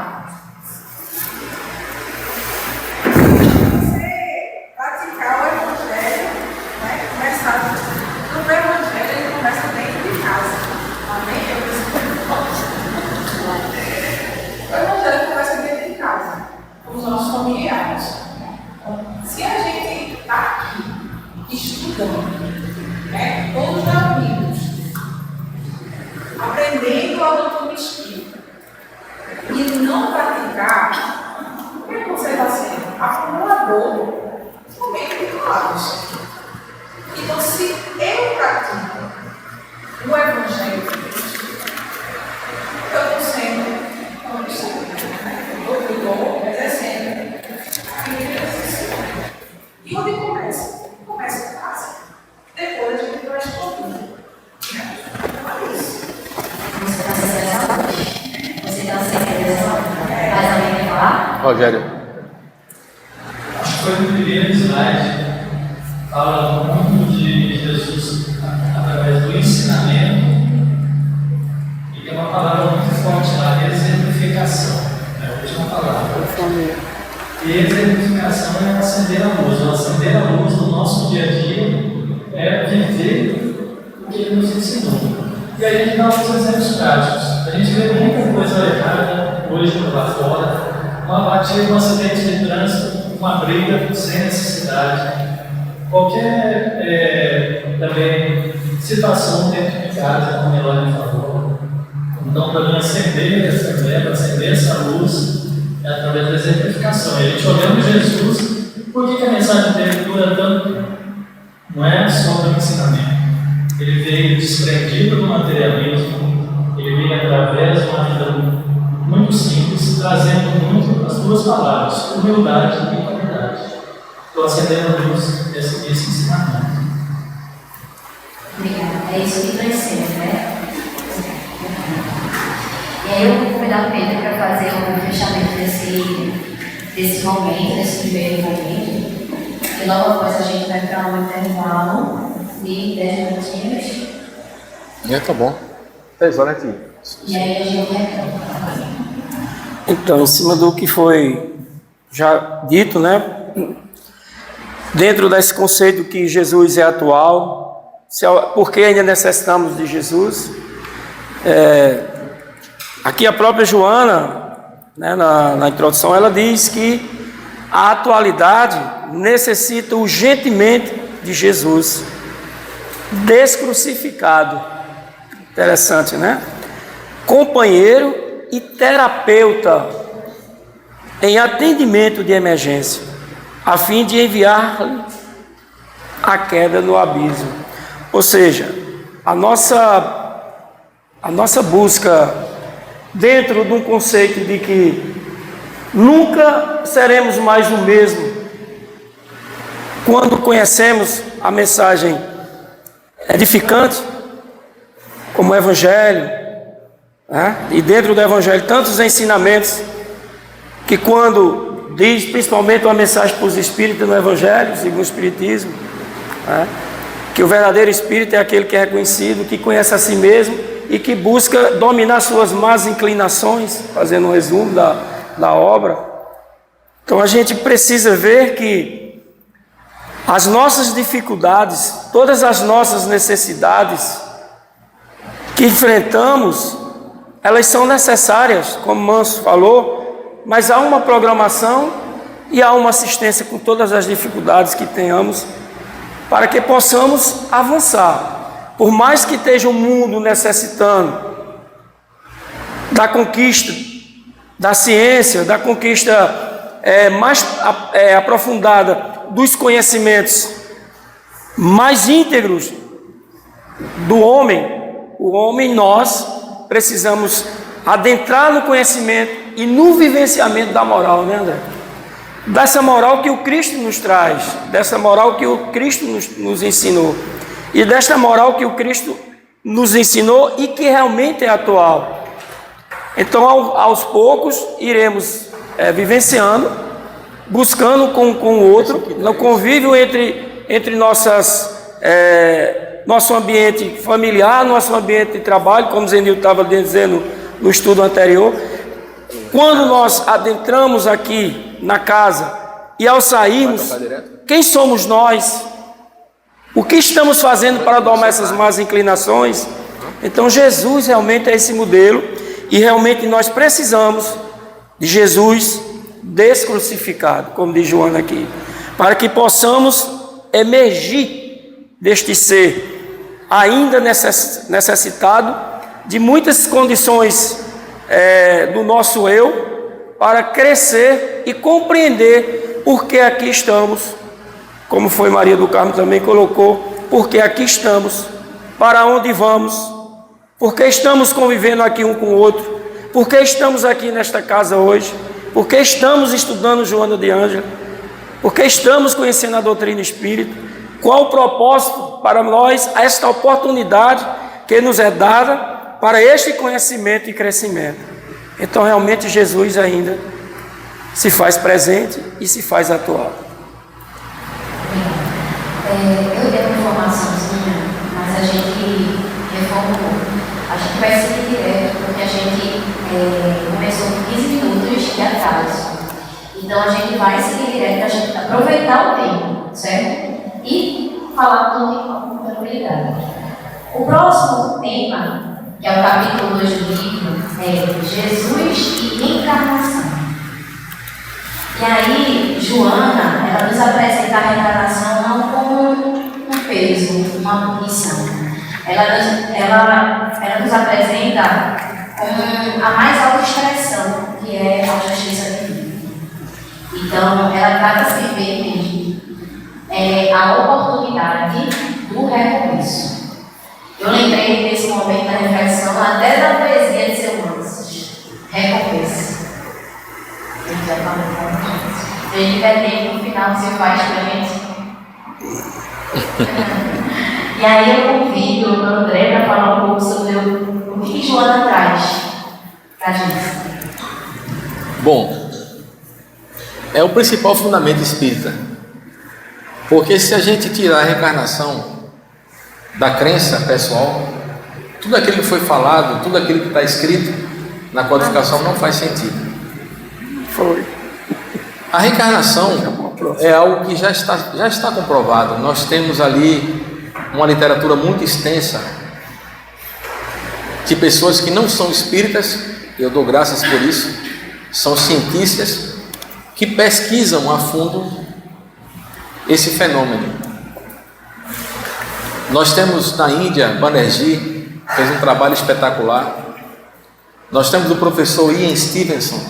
[SPEAKER 5] Praticar o Evangelho, né? Começar no Evangelho, ele começa dentro de casa. Amém? O Evangelho começa dentro de casa, com os nossos familiares. Se a gente está aqui estudando, né? Todos amigos, aprendendo a doutrina espírita, e não praticar, o que você está sendo? Acumulador. Somente de palavras. Então, se eu pratico o Evangelho de Cristo, eu estou sendo doutor, exercendo a minha exercício. E onde começa? Começa em casa. Depois a gente vai explodindo. Então é isso.
[SPEAKER 1] Você está acendendo essa luz. Você está acendendo essa luz. Mais alguém quer falar?
[SPEAKER 2] Rogério.
[SPEAKER 6] Acho que foi no primeiro slide, fala muito de Jesus através do ensinamento, e tem uma palavra muito forte lá, exemplificação, é a última palavra. E exemplificação é acender a luz. O acender a luz no nosso dia a dia é viver o que ele nos ensinou. E aí a gente dá alguns exemplos práticos. A gente vê muita coisa errada hoje lá fora, uma batida, um acidente de trânsito, uma briga sem necessidade, qualquer também situação dentro de casa, como ela me falou. Então, para mim, acender essa luz é através da exemplificação. E a gente olhando Jesus, por que a mensagem dele dura tanto tempo? Não é só para o ensinamento. Ele veio desprendido do materialismo, ele veio através de uma vida muito simples, trazendo muito as duas palavras, humildade e qualidade. Estou acendendo a luz esse ensinamento.
[SPEAKER 1] Obrigada. É isso que nós temos, né? E aí eu vou convidar o Pedro para fazer o fechamento desse momento, desse primeiro momento. E logo após a gente vai para um intervalo de 10 minutinhos.
[SPEAKER 2] Tá bom. 10 horas aqui.
[SPEAKER 1] E aí a gente vai.
[SPEAKER 3] Então, em cima do que foi já dito, né? Dentro desse conceito que Jesus é atual, por que ainda necessitamos de Jesus? Aqui a própria Joana, né, na introdução, ela diz que a atualidade necessita urgentemente de Jesus descrucificado. Interessante, né? Companheiro e terapeuta em atendimento de emergência, a fim de enviar-lhe a queda no abismo. Ou seja, a nossa busca dentro de um conceito de que nunca seremos mais o mesmo quando conhecemos a mensagem edificante, como o Evangelho, né? E dentro do Evangelho tantos ensinamentos que quando diz principalmente uma mensagem para os espíritos no Evangelho, segundo o Espiritismo, né? Que o verdadeiro espírito é aquele que é reconhecido, que conhece a si mesmo e que busca dominar suas más inclinações, fazendo um resumo da obra. Então a gente precisa ver que as nossas dificuldades, todas as nossas necessidades que enfrentamos, elas são necessárias, como Manso falou, mas há uma programação e há uma assistência com todas as dificuldades que tenhamos para que possamos avançar. Por mais que esteja o mundo necessitando da conquista da ciência, da conquista mais aprofundada dos conhecimentos mais íntegros do homem, o homem, nós precisamos adentrar no conhecimento e no vivenciamento da moral, né, André? Dessa moral que o Cristo nos traz, dessa moral que o Cristo nos ensinou, e desta moral que o Cristo nos ensinou e que realmente é atual. Então, aos poucos, iremos vivenciando, buscando com o outro, no convívio entre nosso ambiente familiar, nosso ambiente de trabalho, como o Zenil estava dizendo no estudo anterior. Quando nós adentramos aqui na casa e ao sairmos, quem somos nós? O que estamos fazendo para domar essas más inclinações? Então Jesus realmente é esse modelo e realmente nós precisamos de Jesus descrucificado, como diz Joana aqui, para que possamos emergir deste ser ainda necessitado de muitas condições do nosso eu, para crescer e compreender por que aqui estamos, como foi Maria do Carmo também colocou, por que aqui estamos, para onde vamos, por que estamos convivendo aqui um com o outro, por que estamos aqui nesta casa hoje, por que estamos estudando Joana de Ângela, por que estamos conhecendo a doutrina espírita, qual o propósito para nós, esta oportunidade que nos é dada para este conhecimento e crescimento. Então realmente Jesus ainda se faz presente e se faz atual.
[SPEAKER 1] Eu dei uma informaçãozinha, mas a gente reformou. A gente vai seguir direto, porque a gente começou com 15 minutos de atraso. Então a gente vai seguir direto, a gente aproveitar o tempo, certo? E falar com tranquilidade. O próximo tema, que é o capítulo 2 do livro, é Jesus e Encarnação. E aí, Joana, ela nos apresenta a reencarnação não como um peso, uma punição. Ela nos apresenta como a mais alta expressão, que é a justiça divina. Então, ela trata-se de ver mesmo a oportunidade do recomeço. Eu lembrei desse momento da reflexão até da poesia de seu Mansos, Recomeço. Ele já falou com a gente. Se ele tiver tempo, no final você faz pra gente. E aí eu convido o André para falar um pouco sobre o que Joana traz pra gente.
[SPEAKER 2] Bom, é o principal fundamento espírita. Porque se a gente tirar a reencarnação da crença pessoal, tudo aquilo que foi falado, tudo aquilo que está escrito na codificação não faz sentido.
[SPEAKER 3] Foi.
[SPEAKER 2] A reencarnação é algo que já está comprovado. Nós temos ali uma literatura muito extensa de pessoas que não são espíritas, eu dou graças por isso, são cientistas que pesquisam a fundo esse fenômeno. Nós temos na Índia, Banerjee fez um trabalho espetacular. Nós temos o professor Ian Stevenson,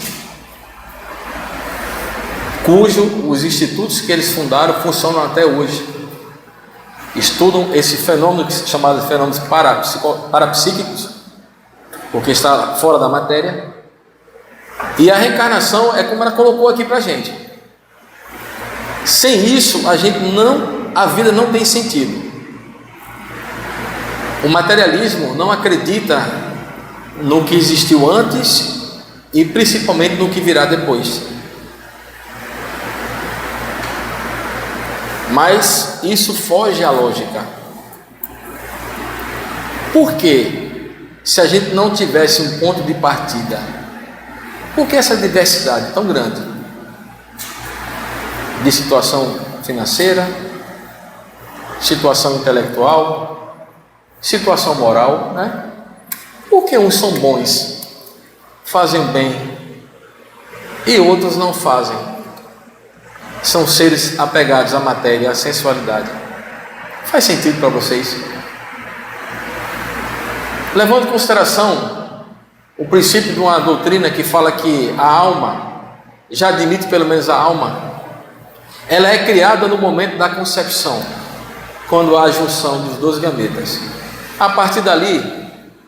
[SPEAKER 2] cujo os institutos que eles fundaram funcionam até hoje. Estudam esse fenômeno que se chama de fenômenos parapsíquicos, porque está fora da matéria. E a reencarnação é como ela colocou aqui para a gente. Sem isso, a vida não tem sentido. O materialismo não acredita no que existiu antes e principalmente no que virá depois. Mas isso foge à lógica. Por quê? Se a gente não tivesse um ponto de partida, por que essa diversidade tão grande de situação financeira, situação intelectual, situação moral, né? Por que uns são bons, fazem o bem e outros não fazem? São seres apegados à matéria, à sensualidade. Faz sentido para vocês? Levando em consideração o princípio de uma doutrina que fala que a alma, já admite pelo menos a alma, ela é criada no momento da concepção, quando há a junção dos dois gametas. A partir dali,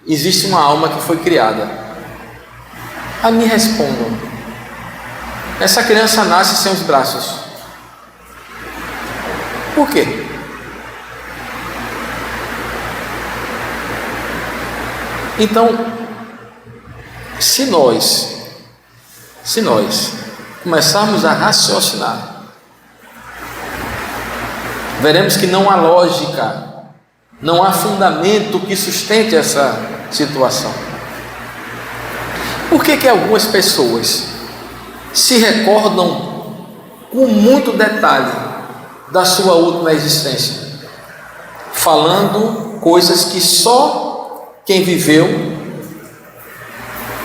[SPEAKER 2] existe uma alma que foi criada. A me respondam: essa criança nasce sem os braços. Por quê? Então, se nós começarmos a raciocinar, veremos que não há lógica, não há fundamento que sustente essa situação. Por que algumas pessoas se recordam com muito detalhe da sua última existência, falando coisas que só quem viveu,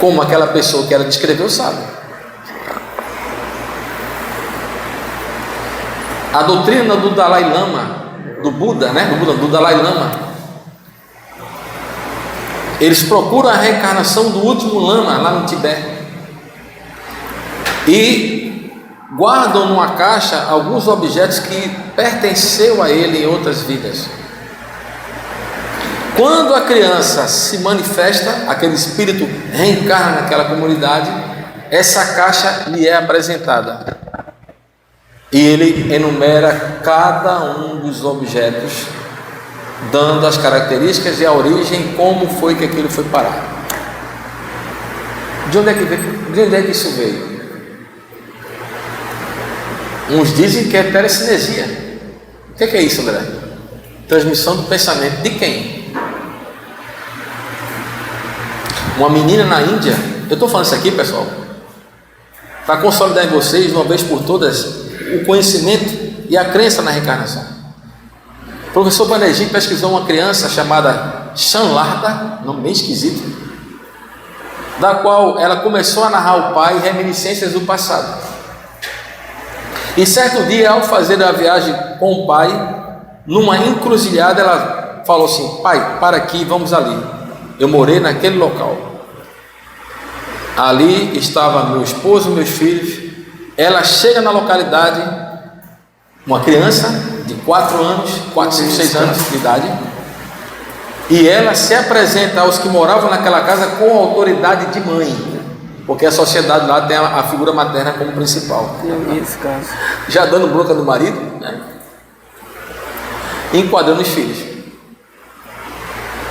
[SPEAKER 2] como aquela pessoa que ela descreveu, sabe? A doutrina do Dalai Lama, do Buda, né? Do Dalai Lama, eles procuram a reencarnação do último Lama lá no Tibete e guardam numa caixa alguns objetos que pertenceu a ele em outras vidas. Quando a criança se manifesta, aquele espírito reencarna naquela comunidade, essa caixa lhe é apresentada e ele enumera cada um dos objetos, dando as características e a origem, como foi que aquilo foi parar. De onde é que isso veio? Uns dizem que é telecinesia. O que é isso, André? Transmissão do pensamento de quem? Uma menina na Índia, eu estou falando isso aqui, pessoal, para consolidar em vocês, de uma vez por todas, o conhecimento e a crença na reencarnação. O professor Banerjee pesquisou uma criança chamada Shanlarda, nome bem esquisito, da qual ela começou a narrar ao pai reminiscências do passado. E certo dia, ao fazer a viagem com o pai, numa encruzilhada, ela falou assim: pai, para aqui, vamos ali. Eu morei naquele local. Ali estava meu esposo, meus filhos. Ela chega na localidade, uma criança de 4 anos, 4, 5, 6 anos de idade, e ela se apresenta aos que moravam naquela casa com autoridade de mãe, porque a sociedade lá tem a figura materna como principal. Já dando bronca no marido, né? Enquadrando os filhos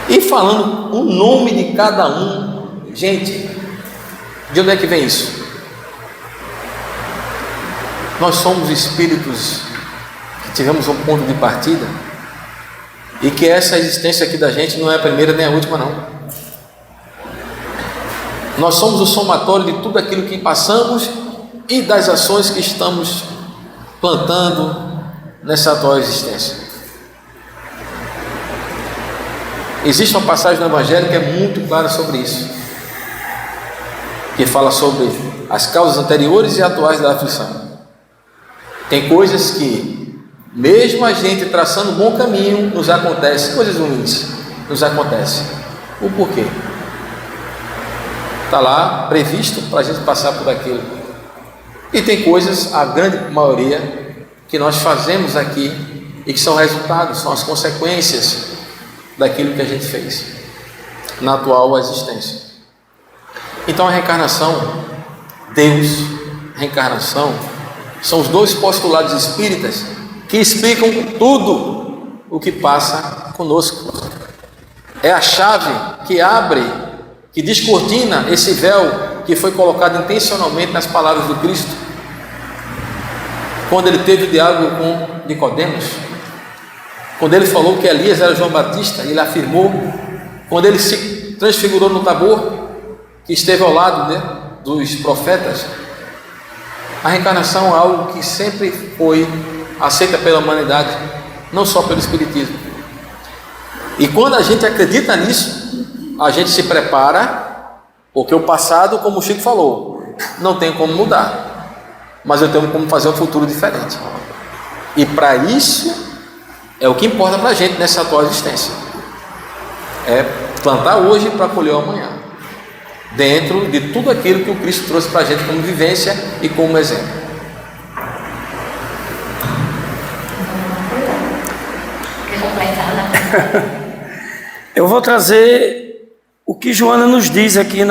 [SPEAKER 2] e falando o nome de cada um. Gente, de onde é que vem isso? Nós somos espíritos que tivemos um ponto de partida e que essa existência aqui da gente não é a primeira nem a última, não. Nós somos o somatório de tudo aquilo que passamos e das ações que estamos plantando nessa atual existência. Existe uma passagem no Evangelho que é muito clara sobre isso, que fala sobre as causas anteriores e atuais da aflição. Tem coisas que, mesmo a gente traçando um bom caminho, nos acontece, coisas ruins nos acontecem. O porquê? Está lá previsto para a gente passar por aquilo. E tem coisas, a grande maioria, que nós fazemos aqui e que são resultados, são as consequências daquilo que a gente fez na atual existência. Então a reencarnação, Deus, reencarnação, são os dois postulados espíritas que explicam tudo o que passa conosco. É a chave que abre, que descortina esse véu que foi colocado intencionalmente nas palavras do Cristo, quando ele teve o diálogo com Nicodemos, quando ele falou que Elias era João Batista, ele afirmou, quando ele se transfigurou no Tabor, que esteve ao lado, né, dos profetas. A reencarnação é algo que sempre foi aceita pela humanidade, não só pelo Espiritismo. E quando a gente acredita nisso, a gente se prepara, porque o passado, como o Chico falou, não tem como mudar, mas eu tenho como fazer um futuro diferente. E para isso é o que importa para a gente nessa atual existência. É plantar hoje para colher amanhã, dentro de tudo aquilo que o Cristo trouxe para a gente como vivência e como exemplo.
[SPEAKER 3] eu vou trazer o que Joana nos diz aqui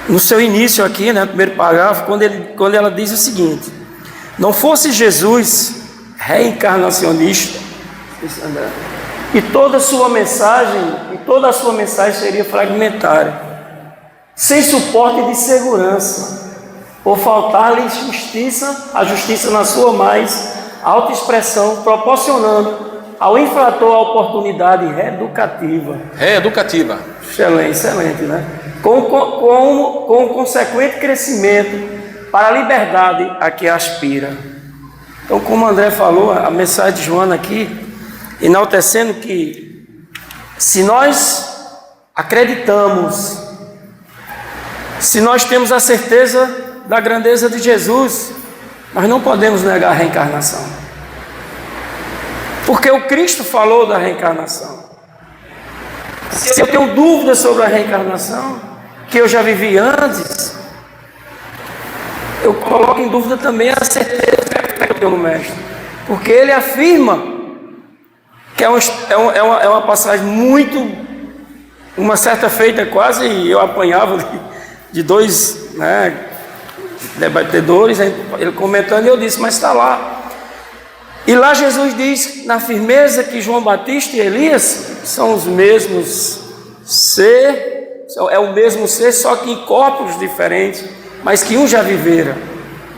[SPEAKER 3] no seu início aqui, né, no primeiro parágrafo, quando ela diz o seguinte: não fosse Jesus reencarnacionista, e toda a sua mensagem seria fragmentária, sem suporte de segurança, por faltar-lhe a justiça na sua mais alta expressão, proporcionando ao infrator a oportunidade reeducativa.
[SPEAKER 2] Reeducativa.
[SPEAKER 3] Excelente, né? Com o consequente crescimento para a liberdade a que aspira. Então, como o André falou, a mensagem de Joana aqui, enaltecendo que se nós acreditamos, se nós temos a certeza da grandeza de Jesus, nós não podemos negar a reencarnação. Porque o Cristo falou da reencarnação. Se eu tenho dúvidas sobre a reencarnação, que eu já vivi antes, eu coloco em dúvida também a certeza que eu tenho no Mestre. Porque ele afirma que é uma passagem muito... Uma certa feita quase eu apanhava de dois, né, debatedores, ele comentando, e eu disse, mas está lá. E lá Jesus diz, na firmeza, que João Batista e Elias são os mesmos ser, é o mesmo ser, só que em corpos diferentes, mas que um já vivera.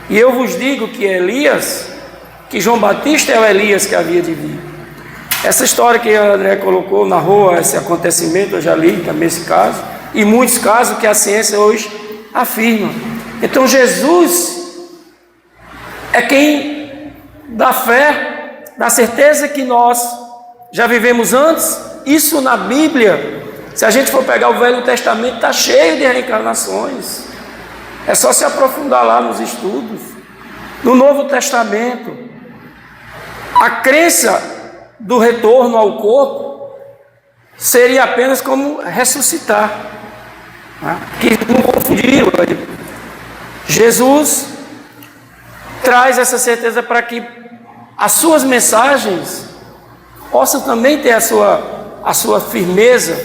[SPEAKER 3] E eu vos digo que João Batista é o Elias que havia de vir. Essa história que a André colocou, narrou esse acontecimento, eu já li também esse caso, e muitos casos que a ciência hoje afirma. Então Jesus é quem dá fé, dá certeza que nós já vivemos antes. Isso na Bíblia, se a gente for pegar o Velho Testamento, está cheio de reencarnações. É só se aprofundar lá nos estudos. No Novo Testamento, a crença do retorno ao corpo seria apenas como ressuscitar, né? Que não confundiram. Jesus traz essa certeza para que as suas mensagens possam também ter a sua firmeza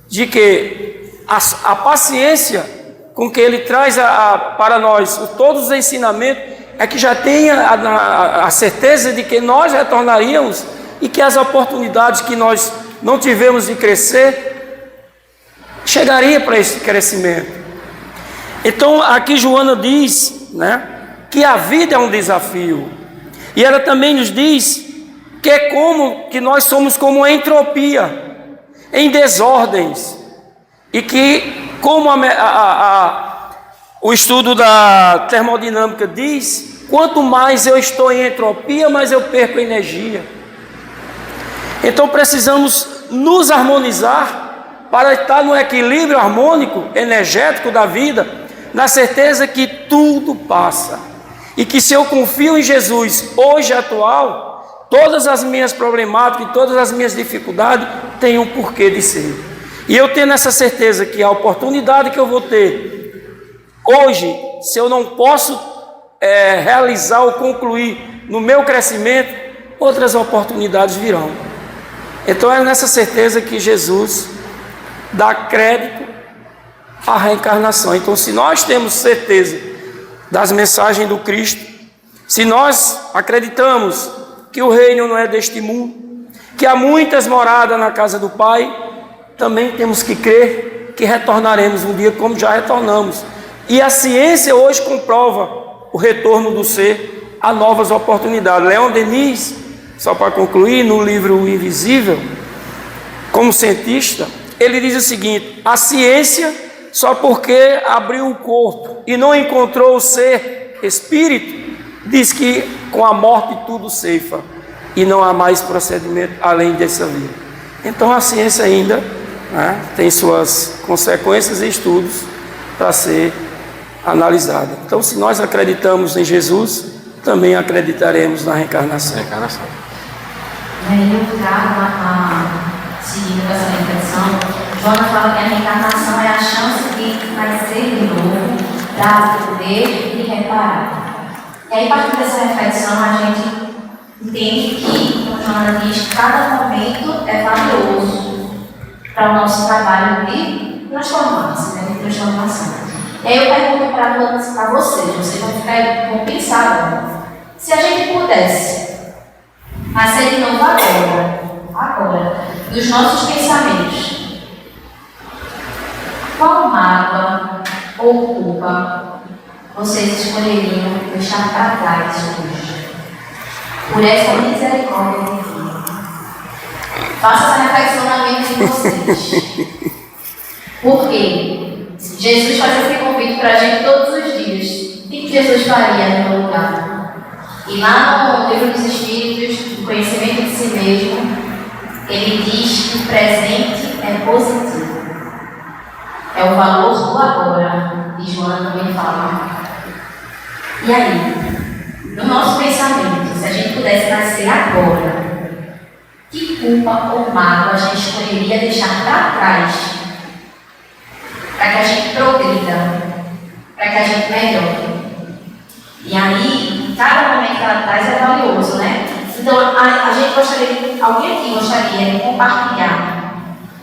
[SPEAKER 3] de que a paciência com que ele traz para nós todos os ensinamentos é que já tenha a certeza de que nós retornaríamos e que as oportunidades que nós não tivemos de crescer chegaria para esse crescimento. Então aqui Joana diz, né, que a vida é um desafio, e ela também nos diz que nós somos como a entropia, em desordens, e que como o estudo da termodinâmica diz, quanto mais eu estou em entropia, mais eu perco energia. Então precisamos nos harmonizar para estar no equilíbrio harmônico, energético da vida, na certeza que tudo passa. E que se eu confio em Jesus hoje atual, todas as minhas problemáticas e todas as minhas dificuldades têm um porquê de ser. E eu tendo essa certeza que a oportunidade que eu vou ter hoje, se eu não posso realizar ou concluir no meu crescimento, outras oportunidades virão. Então é nessa certeza que Jesus dá crédito à reencarnação. Então, se nós temos certeza das mensagens do Cristo, se nós acreditamos que o reino não é deste mundo, que há muitas moradas na casa do Pai, também temos que crer que retornaremos um dia como já retornamos. E a ciência hoje comprova o retorno do ser a novas oportunidades. Leon Denis, só para concluir, no livro O Invisível, como cientista, ele diz o seguinte: a ciência, só porque abriu o corpo e não encontrou o ser espírito, diz que com a morte tudo ceifa e não há mais procedimento além dessa vida. Então a ciência ainda, né, tem suas consequências e estudos para ser analisada. Então, se nós acreditamos em Jesus, também acreditaremos na reencarnação.
[SPEAKER 1] E aí eu trago seguindo essa reflexão, Jonas fala que a reencarnação é a chance de nascer de novo, dar poder e reparar. E aí, a partir dessa reflexão, a gente entende que como Joana diz, cada momento é valioso para o nosso trabalho de transformar-se, né? De transformação. E aí eu pergunto para vocês vão pensar agora. Se a gente pudesse nascer de novo agora, dos nossos pensamentos, qual mágoa ou culpa vocês escolheriam deixar para trás hoje? Por essa misericórdia divina. Faça essa reflexão na mente de vocês. Por quê? Jesus faz esse convite para a gente todos os dias. O que Jesus faria no meu lugar? E lá no Livro dos Espíritos, o conhecimento de si mesmo, ele diz que o presente é positivo. É o valor do agora. E Joana também fala. E aí, no nosso pensamento, se a gente pudesse nascer agora, que culpa ou mágoa a gente escolheria deixar para trás? Para que a gente progrida, para que a gente melhore. E aí, cada momento lá atrás é valioso, né? Então, a gente gostaria, alguém aqui gostaria de compartilhar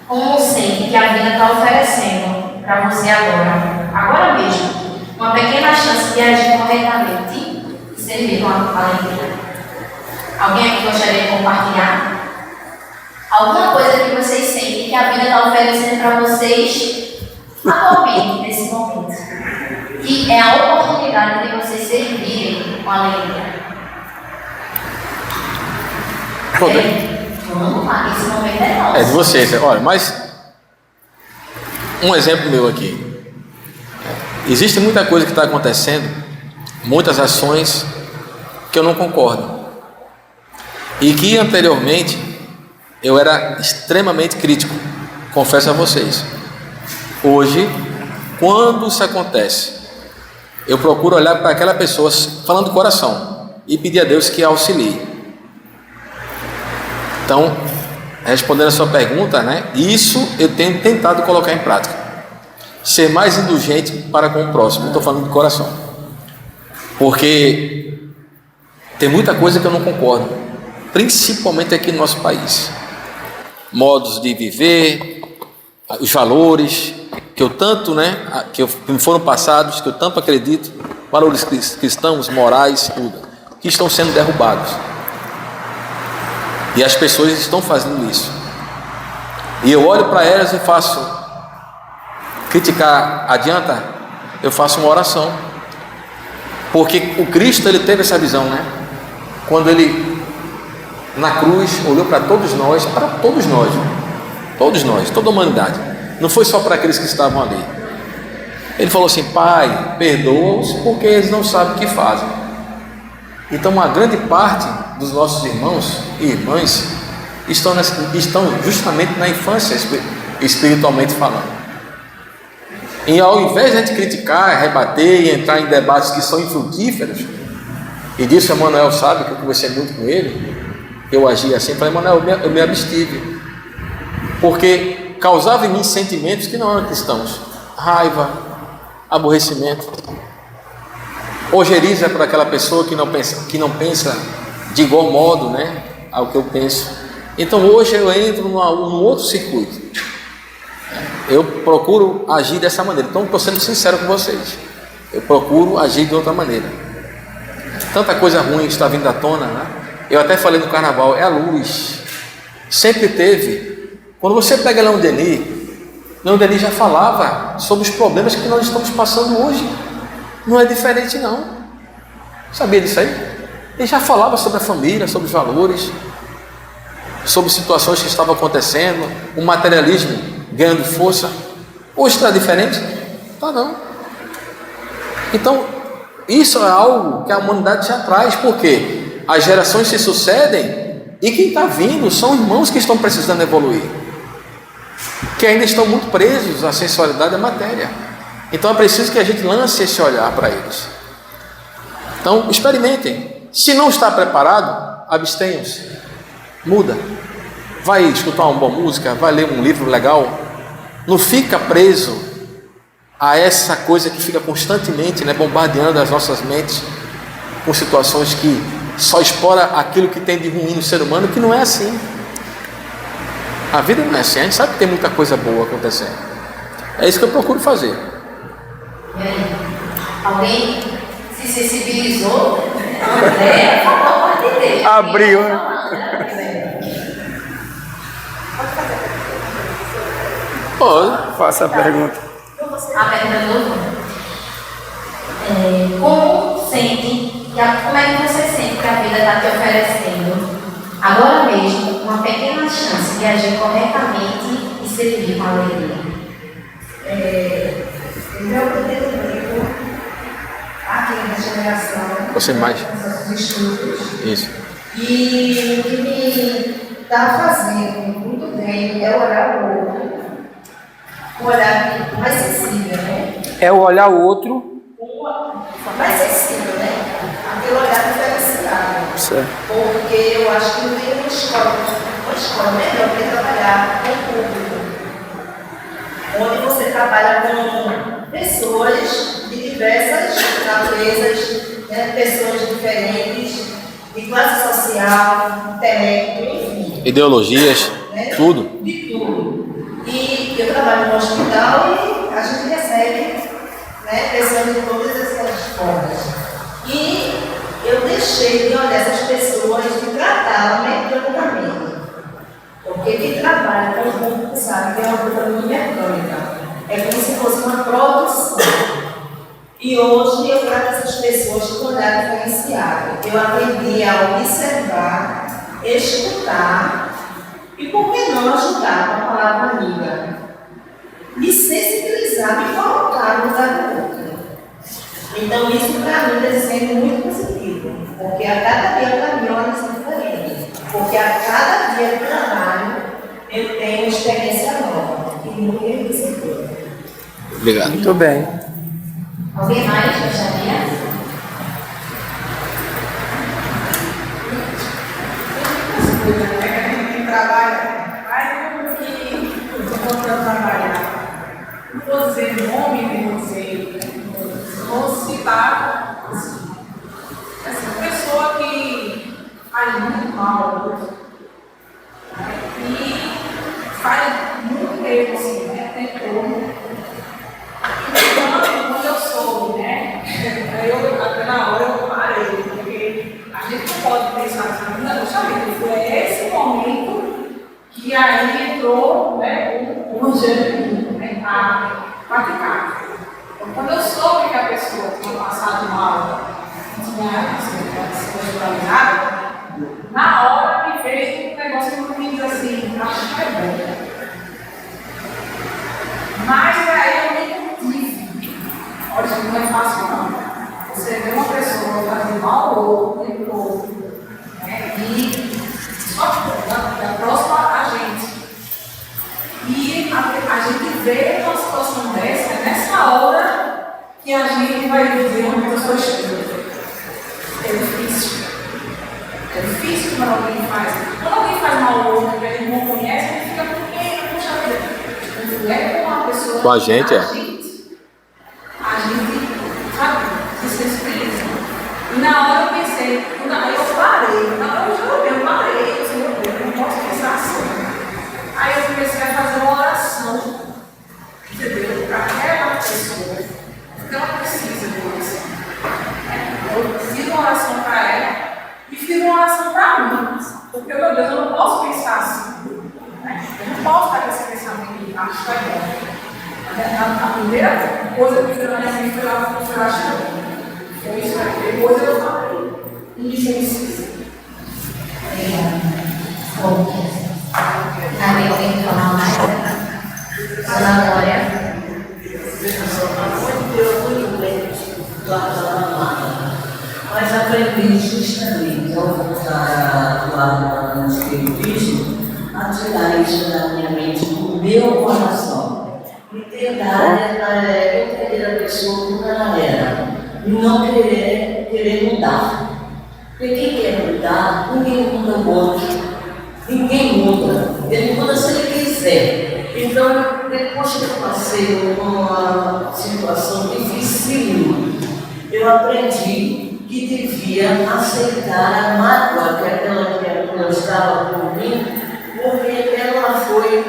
[SPEAKER 1] como sente que a vida está oferecendo para você agora mesmo, uma pequena chance de agir corretamente e servir com a alegria. Alguém aqui gostaria de compartilhar alguma coisa que vocês sentem que a vida está oferecendo para vocês atualmente, nesse momento, que é a oportunidade de vocês servirem com alegria? Vamos lá, esse momento é nosso.
[SPEAKER 2] É de vocês. Olha, mas um exemplo meu aqui. Existe muita coisa que está acontecendo, muitas ações que eu não concordo. E que anteriormente eu era extremamente crítico, confesso a vocês. Hoje, quando isso acontece, eu procuro olhar para aquela pessoa falando do coração e pedir a Deus que a auxilie. Então, respondendo a sua pergunta, né? Isso eu tenho tentado colocar em prática. Ser mais indulgente para com o próximo. Estou falando de coração. Porque tem muita coisa que eu não concordo, principalmente aqui no nosso país. Modos de viver, os valores que eu tanto, que me foram passados, que eu tanto acredito, valores cristãos, morais, tudo, que estão sendo derrubados. E as pessoas estão fazendo isso. E eu olho para elas e faço, criticar adianta? Eu faço uma oração. Porque o Cristo, ele teve essa visão, né? Quando ele, na cruz, olhou para todos nós, toda a humanidade. Não foi só para aqueles que estavam ali. Ele falou assim: Pai, perdoa-os porque eles não sabem o que fazem. Então, uma grande parte dos nossos irmãos e irmãs estão justamente na infância, espiritualmente falando. E ao invés de a gente criticar, rebater e entrar em debates que são infrutíferos, e disso o Emanuel sabe, que eu conversei muito com ele, eu agi assim, falei: Emanuel, eu me abstive, porque causava em mim sentimentos que não eram cristãos, raiva, aborrecimento, ojeriza para aquela pessoa que não pensa de igual modo, né, ao que eu penso. Então hoje eu entro num outro circuito. Eu procuro agir dessa maneira. Então estou sendo sincero com vocês. Eu procuro agir de outra maneira. Tanta coisa ruim está vindo à tona, né? Eu até falei no carnaval, é a luz. Sempre teve. Quando você pega Leon Denis já falava sobre os problemas que nós estamos passando hoje. Não é diferente não. Sabia disso aí? Ele já falava sobre a família, sobre os valores, sobre situações que estavam acontecendo, o materialismo ganhando força. Hoje está diferente? Está não. Então, isso é algo que a humanidade já traz, porque as gerações se sucedem e quem está vindo são irmãos que estão precisando evoluir, que ainda estão muito presos à sensualidade da matéria. Então é preciso que a gente lance esse olhar para eles. Então experimentem. Se não está preparado, abstenham-se. Muda. Vai escutar uma boa música, vai ler um livro legal. Não fica preso a essa coisa que fica constantemente, bombardeando as nossas mentes com situações que só explora aquilo que tem de ruim no ser humano, que não é assim. A vida não é assim, a gente sabe que tem muita coisa boa acontecendo. É isso que eu procuro fazer.
[SPEAKER 1] E aí? Alguém se sensibilizou? André, falou a parte dele.
[SPEAKER 3] Abriu, né?
[SPEAKER 2] Pode.
[SPEAKER 3] Faça a pergunta.
[SPEAKER 1] A pergunta do como como é que você sente que a vida está te oferecendo agora mesmo uma pequena chance de agir corretamente e servir com alegria?
[SPEAKER 5] Meu primeiro livro, aqui na geração,
[SPEAKER 2] Você mais.
[SPEAKER 5] dos estudos,
[SPEAKER 2] Isso.
[SPEAKER 5] e o que me está fazendo muito bem é olhar o outro, um olhar mais sensível, né?
[SPEAKER 3] É o olhar o outro.
[SPEAKER 5] Mais sensível, né? Aquele olhar diferenciado.
[SPEAKER 3] Certo.
[SPEAKER 5] Porque eu acho que não tem uma escola melhor para trabalhar com o público. Onde você trabalha com pessoas de diversas naturezas, né? Pessoas diferentes, de classe social, intelecto, enfim.
[SPEAKER 2] Ideologias,
[SPEAKER 5] Né?
[SPEAKER 2] tudo.
[SPEAKER 5] De tudo. E eu trabalho no hospital e a gente recebe, né, pessoas de todas essas formas. E eu deixei de olhar essas pessoas e tratá-las mecanicamente. Porque quem trabalha com o público sabe que é uma coisa muito mecânica. É como se fosse uma produção. E hoje eu trato essas pessoas com olhar diferenciado. Eu aprendi a observar, escutar e, por que não, ajudar com a palavra amiga. Me sensibilizar, me colocar no lugar do outro. Então, isso para mim está sendo muito positivo, porque a cada dia eu caminho uma lição diferente. Porque a cada dia de trabalho eu tenho uma experiência nova e muito enriquecedora.
[SPEAKER 2] Obrigado.
[SPEAKER 3] Muito bem.
[SPEAKER 1] Alguém mais gostaria?
[SPEAKER 5] Quem trabalha, aí como que eu trabalhar? Não vou dizer nome, nem vou citar essa pessoa que faz muito mal ao outro, né? E faz muito erro, assim, né? Tem como. Quando eu soube, né? Aí até na hora eu parei, porque a gente não pode pensar assim, não, justamente, foi esse momento que aí entrou, né, o Angélico, né, a praticar. Então, quando eu soube que a pessoa tinha passado mal, tinha sido hospitalizada, na hora me veio um negócio que me diz assim, acho que é bom. Mas aí eu me contive. Olha, isso não é fácil não. Você vê uma pessoa fazendo mal ao outro, o tempo todo, né? E só da próxima a gente. E a gente vê uma situação dessa, é nessa hora que a gente vai dizer uma pessoa estranha. É difícil. É difícil quando alguém faz. Quando alguém faz mal ao outro que a gente não conhece, a gente fica pequeno, puxa vida. Quando é com uma pessoa.
[SPEAKER 2] Com a gente, é.
[SPEAKER 5] A gente, sabe, se sensibiliza. E na hora eu pensei, aí eu parei, na hora eu parei, eu disse, meu Deus, eu não posso pensar assim. Aí eu comecei a fazer uma oração, entendeu? Para aquela pessoa, porque ela precisa de oração. Eu fiz uma oração para ela e fiz uma oração para mim, porque, meu Deus, eu não posso pensar assim. Né? Eu não posso estar com esse pensamento de acho que vai bom. A primeira coisa que eu fiz foi lá chorando. Foi isso aí. Depois eu falei. E me precisa.
[SPEAKER 1] Bom, alguém quer falar mais? Dona Glória.
[SPEAKER 7] Eu muito bem mas aprendi justamente ao voltar a atuar no espiritismo, a tirar isso da minha mente, do meu coração. E tentar entender a pessoa como ela era. E não querer mudar. Porque quem quer mudar, ninguém muda o outro. Ninguém muda. Ele muda se ele quiser. Então, depois que eu passei por uma situação dificílima, eu aprendi que que devia aceitar a mágoa que aquela criatura estava por mim, porque ela foi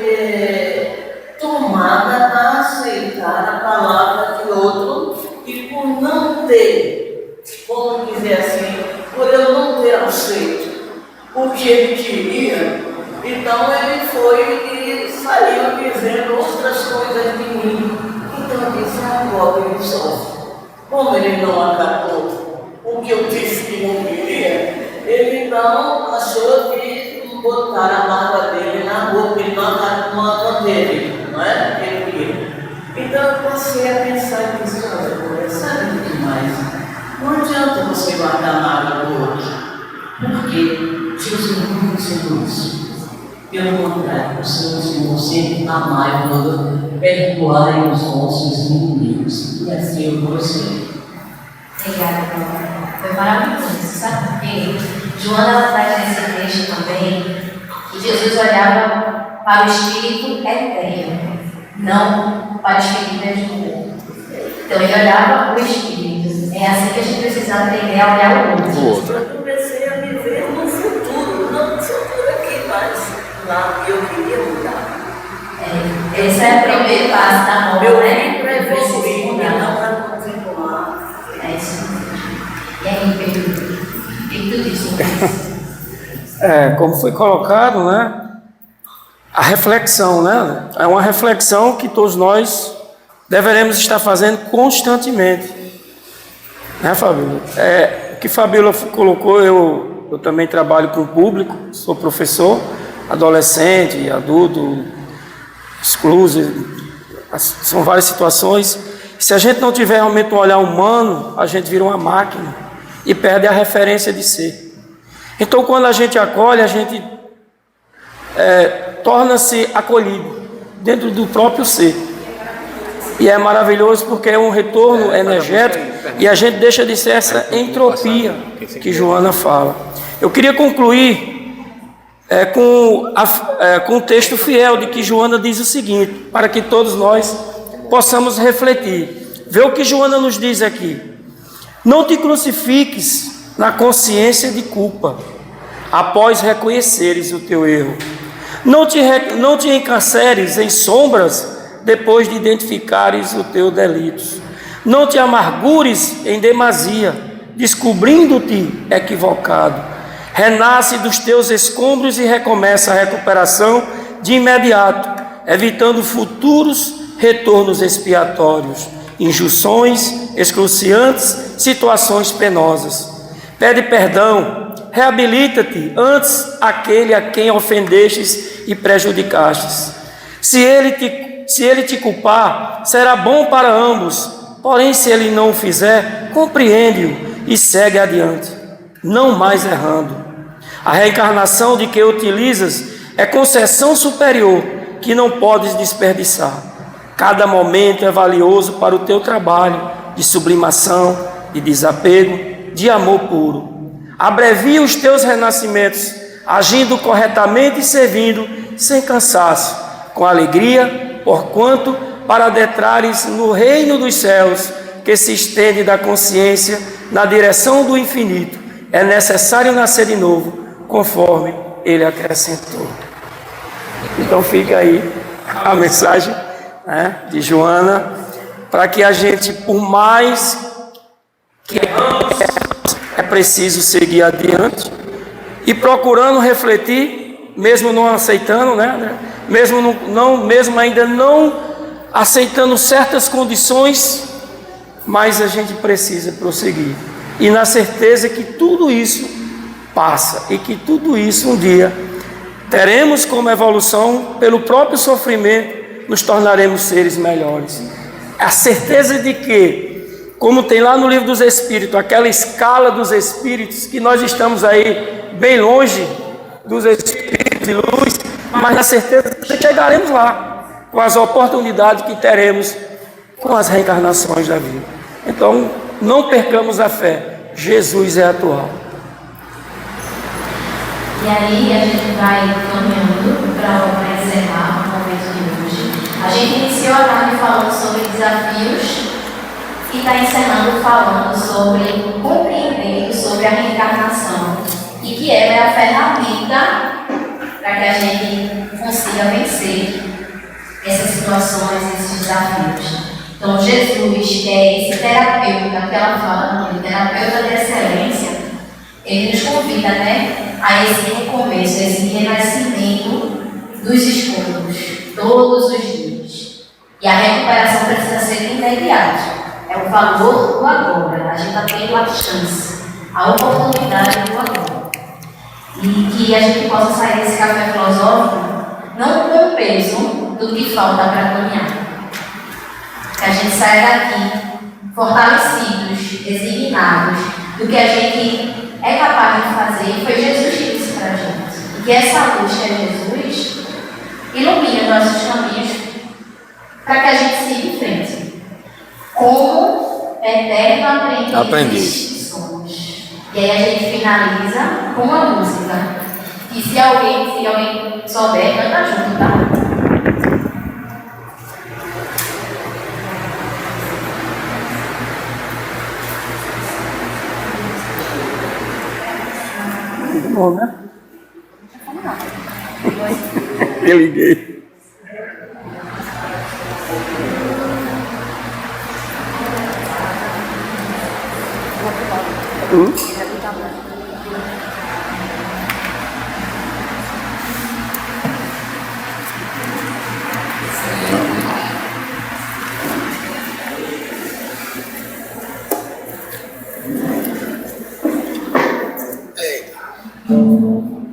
[SPEAKER 7] tomada a aceitar a palavra de outro e por não ter, vamos dizer assim, por eu não ter aceito o que ele queria, então ele foi e saiu dizendo outras coisas de mim. Então eu disse, agora ele sofre. Como ele não acatou o que eu disse que não queria, ele então achou que botar a marca dele na boca, ele não acatou dele, não é? Ele queria. Então eu passei a pensar e disse, olha, sabe o que mais? Não adianta você guardar a marca do outro, porque Jesus não ensinou isso. Pelo contrário, o Senhor ensinou sempre a amar e todo, perdoarem os nossos inimigos. E assim eu prosseguir.
[SPEAKER 1] Obrigada, Dona. Foi maravilhoso, sabe por quê? Joana ela traz nesse texto também que Jesus olhava para o Espírito eterno, não para o Espírito do mundo. Então ele olhava o Espírito. É assim que a gente precisa aprender a olhar o outro.
[SPEAKER 7] Eu comecei a viver no futuro, não no futuro aqui, mas lá eu queria mudar.
[SPEAKER 1] Esse é o primeiro passo da mão,
[SPEAKER 7] Meu
[SPEAKER 1] né?
[SPEAKER 7] livro é evoluir, não para continuar.
[SPEAKER 1] É isso. E aí, Pedro? O que tu disse?
[SPEAKER 3] Como foi colocado, né? A reflexão, né? É uma reflexão que todos nós deveremos estar fazendo constantemente. Né, Fabíola? O que Fabíola colocou, eu também trabalho com o público, sou professor, adolescente, adulto, exclusivo, são várias situações. Se a gente não tiver realmente um olhar humano, a gente vira uma máquina e perde a referência de ser. Então, quando a gente acolhe, a gente torna-se acolhido dentro do próprio ser. E é maravilhoso porque é um retorno energético e a gente deixa de ser essa entropia que Joana fala. Eu queria concluir com um texto fiel de que Joana diz o seguinte, para que todos nós possamos refletir. Vê o que Joana nos diz aqui. Não te crucifiques na consciência de culpa, após reconheceres o teu erro. Não te encarceres em sombras, depois de identificares o teu delito. Não te amargures em demasia, descobrindo-te equivocado. Renasce dos teus escombros e recomeça a recuperação de imediato, evitando futuros retornos expiatórios, injunções excruciantes, situações penosas. Pede perdão, reabilita-te antes aquele a quem ofendestes e prejudicastes. Se ele te culpar, será bom para ambos, porém se ele não o fizer, compreende-o e segue adiante, não mais errando. A reencarnação de que utilizas é concessão superior que não podes desperdiçar. Cada momento é valioso para o teu trabalho de sublimação, de desapego, de amor puro. Abrevia os teus renascimentos, agindo corretamente e servindo sem cansaço, com alegria, porquanto para adentrares no reino dos céus, que se estende da consciência na direção do infinito, é necessário nascer de novo, conforme ele acrescentou. Então fica aí a mensagem, né, de Joana, para que a gente, por mais que é preciso seguir adiante e procurando refletir, mesmo não aceitando, né, mesmo ainda não aceitando certas condições, mas a gente precisa prosseguir. E na certeza que tudo isso passa e que tudo isso um dia teremos como evolução, pelo próprio sofrimento, nos tornaremos seres melhores. A certeza de que, como tem lá no livro dos Espíritos, aquela escala dos Espíritos, que nós estamos aí bem longe dos Espíritos de luz, mas na certeza que chegaremos lá, com as oportunidades que teremos com as reencarnações da vida. Então, não percamos a fé, Jesus é atual.
[SPEAKER 1] E aí a gente vai caminhando para encerrar o momento de hoje. A gente iniciou a tarde falando sobre desafios e está encerrando falando sobre compreender a reencarnação e que ela é a ferramenta para que a gente consiga vencer essas situações, esses desafios. Então, Jesus, que é esse terapeuta que ela fala, ele terapeuta de excelência, ele nos convida, né, a esse recomeço, a esse renascimento dos escombros, todos os dias. E a recuperação precisa ser imediata. É o valor do agora. A gente está tendo a chance, a oportunidade do agora. E que a gente possa sair desse café filosófico não com o peso do que falta para caminhar. Que a gente saia daqui fortalecidos, resignados do que a gente é capaz de fazer. E foi Jesus que disse para a gente. E que essa luz que é Jesus ilumine nossos caminhos para que a gente siga em frente. Como eterno aprendiz que somos. E aí a gente finaliza com a música. E se alguém souber, canta junto, tá?
[SPEAKER 3] Bom, né? Eu liguei.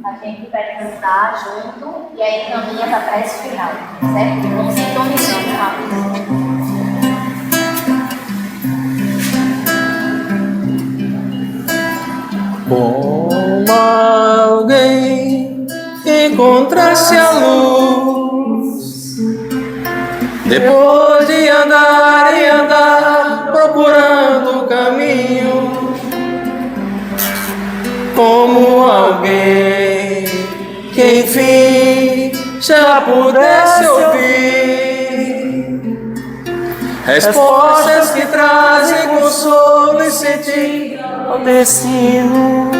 [SPEAKER 1] A gente vai cantar junto e aí caminha para a prece final, certo? Vamos sintonizando rápido.
[SPEAKER 2] Como alguém encontrasse a luz, depois de andar e andar procurando o caminho. Como alguém que enfim já pudesse ouvir respostas que trazem consolo e sentir o destino.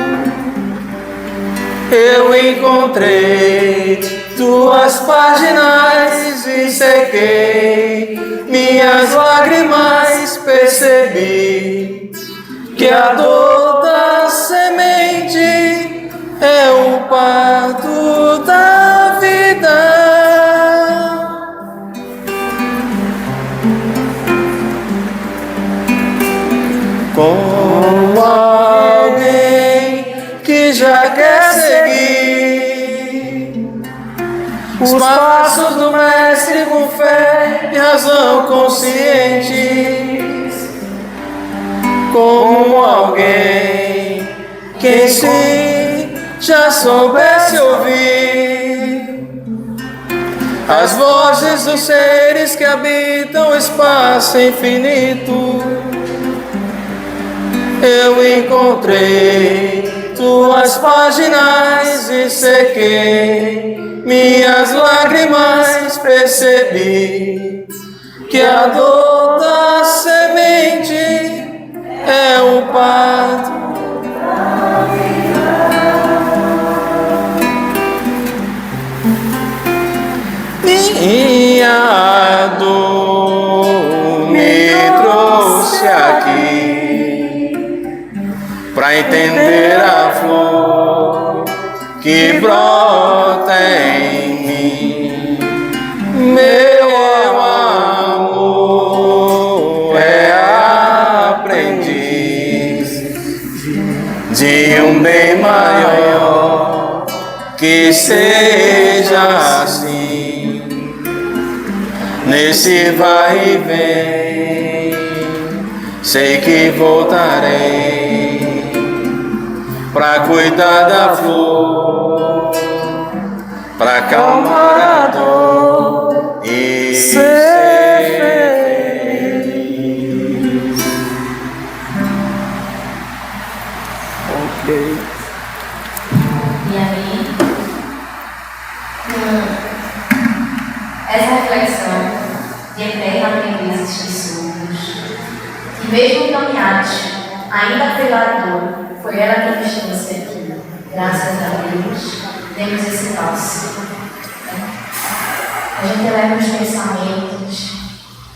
[SPEAKER 2] Eu encontrei tuas páginas e sequei minhas lágrimas, percebi que a dor da semente é o parto da vida. Como alguém que já quer seguir os passos do mestre com fé e razão conscientes. Como alguém que em si já soubesse ouvir as vozes dos seres que habitam o espaço infinito. Eu encontrei tuas páginas e sequei minhas lágrimas, percebi que a dor da semente é o parto. Minha dor me trouxe aqui pra entender a flor que brota em mim. Meu amor é aprendiz de um bem maior, que seja assim. Nesse vai e vem, sei que voltarei pra cuidar da flor, pra acalmar a dor e ser feliz.
[SPEAKER 3] Ok.
[SPEAKER 1] E aí, essa reflexão de eterno aprendizes que somos, que mesmo caminhados ainda pela dor, Foi ela que nos trouxe aqui. Graças a Deus, demos esse passo. A gente leva os pensamentos,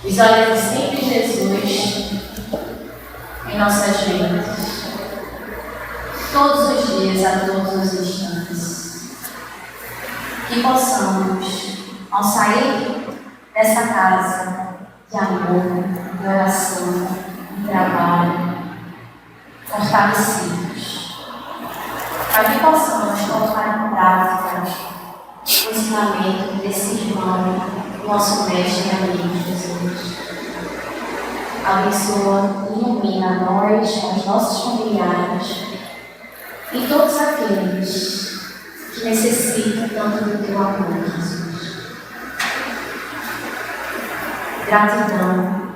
[SPEAKER 1] visualiza sempre Jesus em nossas vidas. Todos os dias, a todos os instantes. Que possamos, ao sair dessa casa de amor, de oração, de trabalho, fortalecidos, para que possamos colocar em prática o ensinamento desse irmão, nosso mestre e amigo Jesus. Abençoa e ilumina nós, os nossos familiares e todos aqueles que necessitam tanto do teu amor, Jesus. Gratidão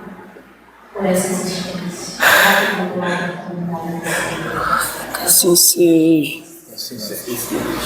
[SPEAKER 1] por essa existência. Gratidão pela oportunidade de ser.
[SPEAKER 3] Assim seja.
[SPEAKER 2] Assim seja.